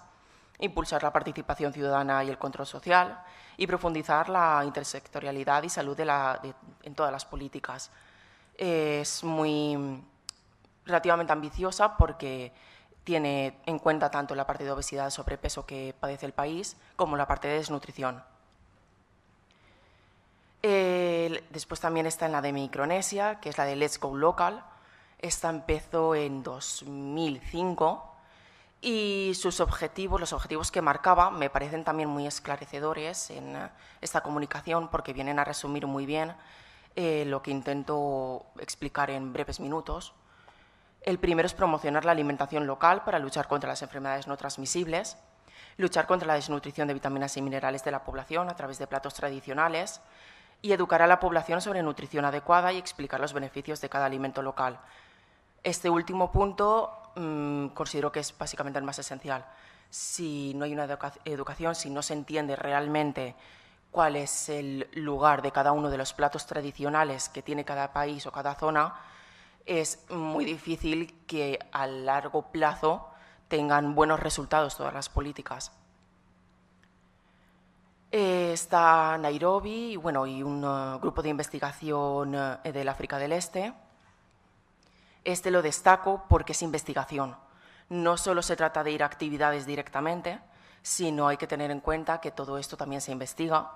impulsar la participación ciudadana y el control social y profundizar la intersectorialidad y salud en todas las políticas. Es relativamente ambiciosa porque tiene en cuenta tanto la parte de obesidad y sobrepeso que padece el país como la parte de desnutrición. Después también está en la de Micronesia, que es la de Let's Go Local. Esta empezó en 2005 y sus objetivos, los objetivos que marcaba, me parecen también muy esclarecedores en esta comunicación porque vienen a resumir muy bien lo que intento explicar en breves minutos. El primero es promocionar la alimentación local para luchar contra las enfermedades no transmisibles, luchar contra la desnutrición de vitaminas y minerales de la población a través de platos tradicionales y educar a la población sobre nutrición adecuada y explicar los beneficios de cada alimento local. Este último punto considero que es básicamente el más esencial. Si no hay una educación, si no se entiende realmente cuál es el lugar de cada uno de los platos tradicionales que tiene cada país o cada zona, es muy difícil que a largo plazo tengan buenos resultados todas las políticas. Está Nairobi y un grupo de investigación del África del Este. Este lo destaco porque es investigación. No solo se trata de ir a actividades directamente, sino hay que tener en cuenta que todo esto también se investiga.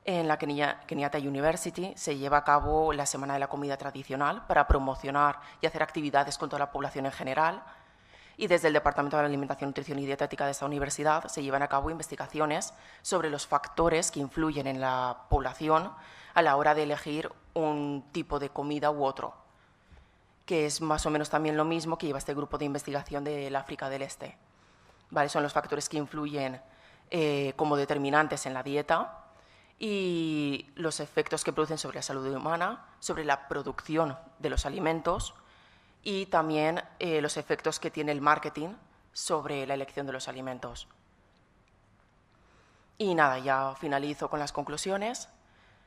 En la Kenyatta University se lleva a cabo la Semana de la Comida Tradicional para promocionar y hacer actividades con toda la población en general. Y desde el Departamento de Alimentación, Nutrición y Dietética de esta universidad se llevan a cabo investigaciones sobre los factores que influyen en la población a la hora de elegir un tipo de comida u otro, que es más o menos también lo mismo que lleva este grupo de investigación del África del Este. ¿Vale? Son los factores que influyen como determinantes en la dieta y los efectos que producen sobre la salud humana, sobre la producción de los alimentos y también los efectos que tiene el marketing sobre la elección de los alimentos. Y nada, ya finalizo con las conclusiones.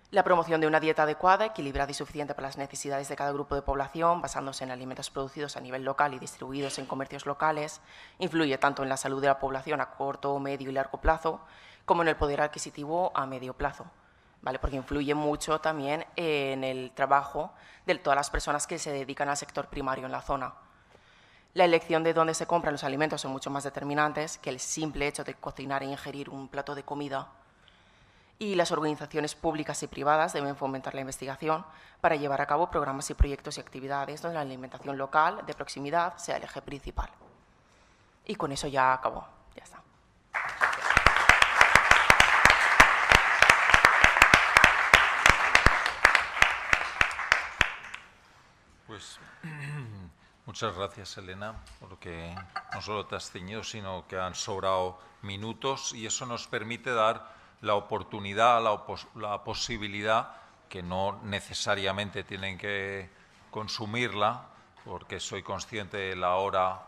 La promoción de una dieta adecuada, equilibrada y suficiente para las necesidades de cada grupo de población, basándose en alimentos producidos a nivel local y distribuidos en comercios locales, influye tanto en la salud de la población a corto, medio y largo plazo, como en el poder adquisitivo a medio plazo, ¿vale? Porque influye mucho también en el trabajo de todas las personas que se dedican al sector primario en la zona. La elección de dónde se compran los alimentos son mucho más determinantes que el simple hecho de cocinar e ingerir un plato de comida. y las organizaciones públicas y privadas deben fomentar la investigación para llevar a cabo programas y proyectos y actividades donde la alimentación local de proximidad sea el eje principal. Y con eso ya acabó, ya está. Pues muchas gracias, Elena, porque no solo te has ceñido, sino que han sobrado minutos y eso nos permite dar la oportunidad, la posibilidad, que no necesariamente tienen que consumirla, porque soy consciente de la hora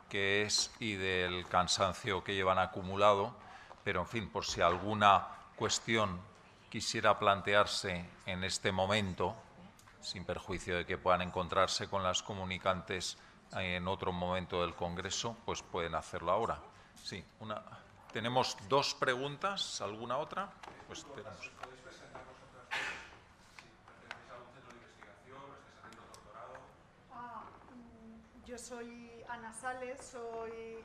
que es y del cansancio que llevan acumulado, pero en fin, por si alguna cuestión quisiera plantearse en este momento, sin perjuicio de que puedan encontrarse con las comunicantes en otro momento del Congreso, pues pueden hacerlo ahora. Sí, tenemos 2 preguntas, ¿alguna otra? Pues tenemos. Yo soy Ana Sales, soy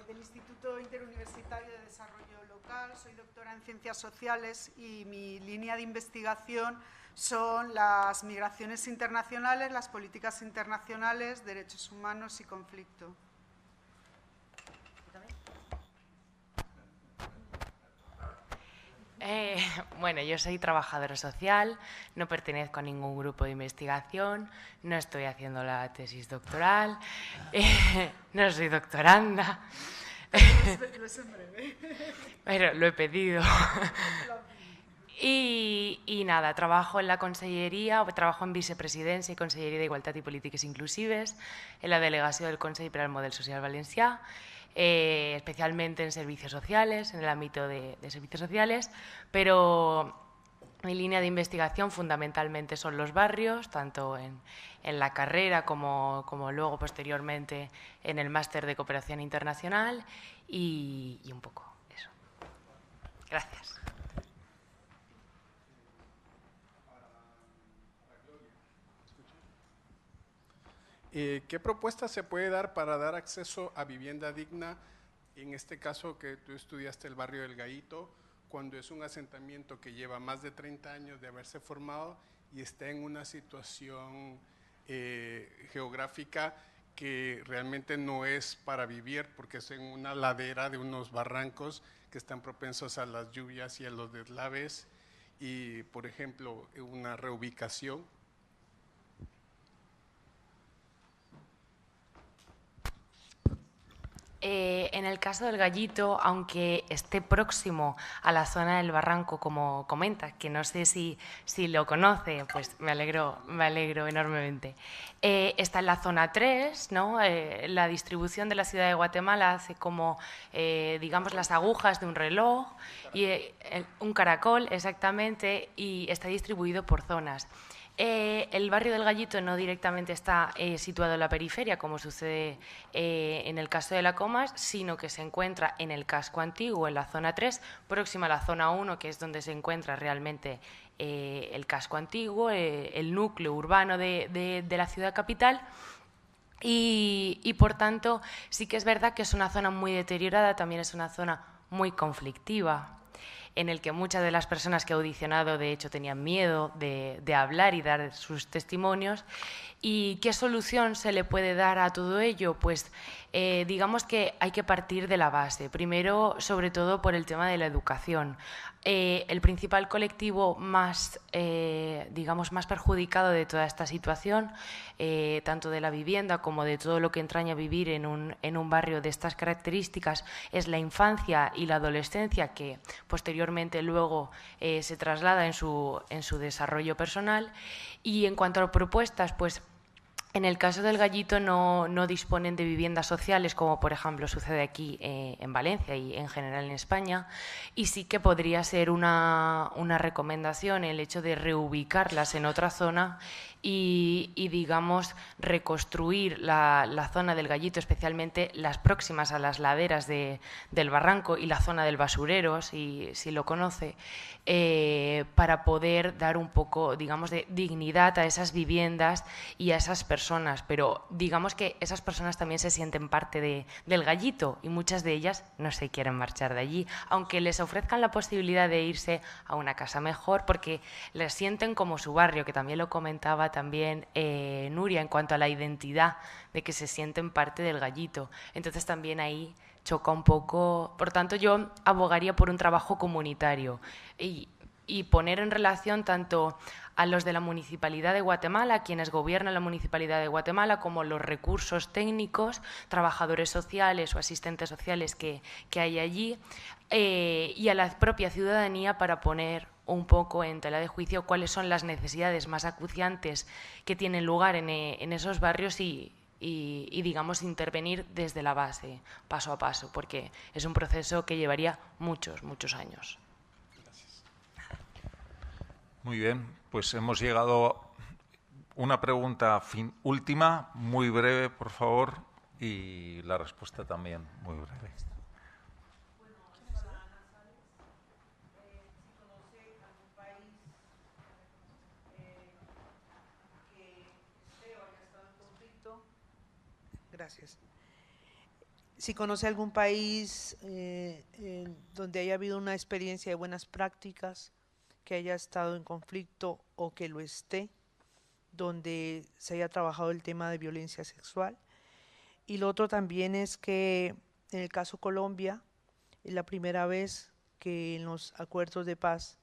del Instituto Interuniversitario de Desarrollo Local, soy doctora en Ciencias Sociales y mi línea de investigación son las migraciones internacionales, las políticas internacionales, derechos humanos y conflicto. Bueno, yo soy trabajadora social, no pertenezco a ningún grupo de investigación, no estoy haciendo la tesis doctoral, no soy doctoranda, pero lo he pedido. Y nada, trabajo en la Conselleria, trabajo en Vicepresidencia y Conselleria de Igualtat i Polítiques Inclusives, en la delegació del Consell per al Model Social Valencià, especialmente en servicios sociales, en el ámbito de servicios sociales, pero mi línea de investigación fundamentalmente son los barrios, tanto en la carrera como luego posteriormente en el máster de cooperación internacional y un poco eso. Gracias. ¿Qué propuesta se puede dar para dar acceso a vivienda digna, en este caso que tú estudiaste el barrio del Gallito, cuando es un asentamiento que lleva más de 30 años de haberse formado y está en una situación geográfica que realmente no es para vivir porque es en una ladera de unos barrancos que están propensos a las lluvias y a los deslaves y, por ejemplo, una reubicación? En el caso del Gallito, aunque esté próximo a la zona del barranco, como comenta, que no sé si lo conoce, pues me alegro enormemente. Está en la zona 3, ¿no? La distribución de la ciudad de Guatemala hace como, digamos, las agujas de un reloj, y un caracol, exactamente, y está distribuido por zonas. El barrio del Gallito no directamente está situado en la periferia, como sucede en el caso de la Comas, sino que se encuentra en el casco antiguo, en la zona 3, próxima a la zona 1, que es donde se encuentra realmente el casco antiguo, el núcleo urbano de la ciudad capital. Y por tanto, sí que es verdad que es una zona muy deteriorada, también es una zona muy conflictiva, en el que muchas de las personas que he audicionado, de hecho, tenían miedo de hablar y dar sus testimonios. ¿Y qué solución se le puede dar a todo ello? Pues digamos que hay que partir de la base. Primero, sobre todo, por el tema de la educación. El principal colectivo más, digamos, más perjudicado de toda esta situación, tanto de la vivienda como de todo lo que entraña vivir en un barrio de estas características, es la infancia y la adolescencia, que posteriormente luego se traslada en su desarrollo personal. Y en cuanto a propuestas, pues en el caso del Gallito no disponen de viviendas sociales, como por ejemplo sucede aquí en Valencia y en general en España, y sí que podría ser una recomendación el hecho de reubicarlas en otra zona y digamos, reconstruir la zona del Gallito, especialmente las próximas a las laderas del barranco y la zona del basurero, si lo conoce, para poder dar un poco, digamos, de dignidad a esas viviendas y a esas personas personas, pero digamos que esas personas también se sienten parte del gallito y muchas de ellas no se quieren marchar de allí, aunque les ofrezcan la posibilidad de irse a una casa mejor, porque les sienten como su barrio, que también lo comentaba también Nuria, en cuanto a la identidad, de que se sienten parte del gallito. Entonces también ahí choca un poco. Por tanto, yo abogaría por un trabajo comunitario y poner en relación tanto a los de la Municipalidad de Guatemala, quienes gobiernan la Municipalidad de Guatemala, como los recursos técnicos, trabajadores sociales o asistentes sociales que hay allí, y a la propia ciudadanía para poner un poco en tela de juicio cuáles son las necesidades más acuciantes que tienen lugar en esos barrios y digamos, intervenir desde la base, paso a paso, porque es un proceso que llevaría muchos, muchos años. Muy bien, pues hemos llegado a una pregunta última, muy breve, por favor, y la respuesta también muy breve. Gracias. Si conoce algún país donde haya habido una experiencia de buenas prácticas, que haya estado en conflicto o que lo esté, donde se haya trabajado el tema de violencia sexual. Y lo otro también es que en el caso Colombia, es la primera vez que en los acuerdos de paz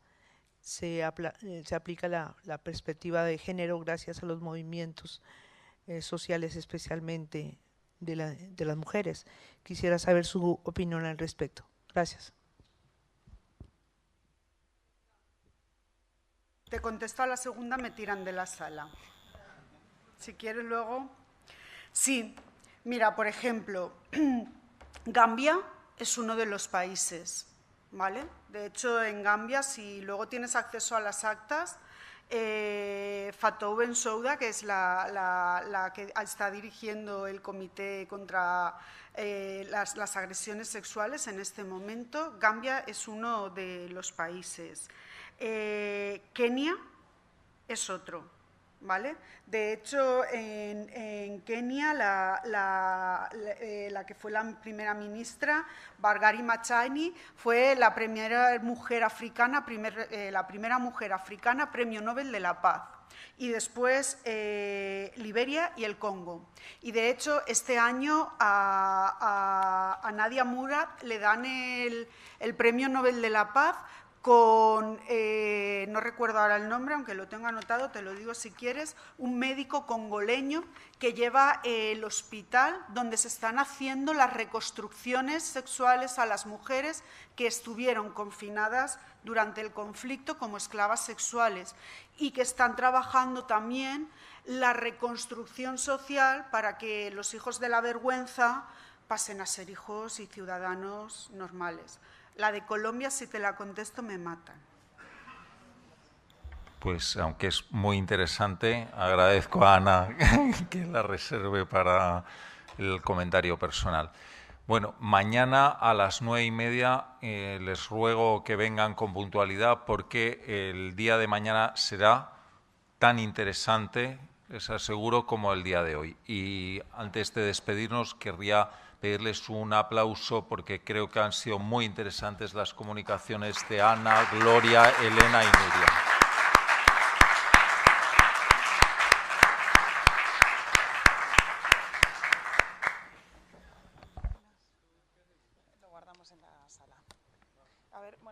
se aplica la perspectiva de género gracias a los movimientos sociales, especialmente de las mujeres. Quisiera saber su opinión al respecto. Gracias. Te contesto a la segunda, me tiran de la sala. Si quieres luego. Sí, mira, por ejemplo, Gambia es uno de los países, ¿vale? De hecho, en Gambia, si luego tienes acceso a las actas, Fatou Bensouda, que es la que está dirigiendo el comité contra las agresiones sexuales en este momento, Gambia es uno de los países. Kenia es otro, ¿vale? De hecho, en Kenia, la que fue la primera ministra, Wangari Maathai, fue la primera mujer africana, la primera mujer africana Premio Nobel de la Paz. Y después Liberia y el Congo. Y de hecho, este año a Nadia Murad le dan el Premio Nobel de la Paz con, no recuerdo ahora el nombre, aunque lo tengo anotado, te lo digo si quieres, un médico congoleño que lleva el hospital donde se están haciendo las reconstrucciones sexuales a las mujeres que estuvieron confinadas durante el conflicto como esclavas sexuales y que están trabajando también la reconstrucción social para que los hijos de la vergüenza pasen a ser hijos y ciudadanos normales. La de Colombia, si te la contesto, me matan. Pues, aunque es muy interesante, agradezco a Ana que la reserve para el comentario personal. Bueno, mañana a las 9:30 les ruego que vengan con puntualidad porque el día de mañana será tan interesante, les aseguro, como el día de hoy. Y antes de despedirnos, querría pedirles un aplauso porque creo que han sido muy interesantes las comunicaciones de Ana, Gloria, Elena y Nuria.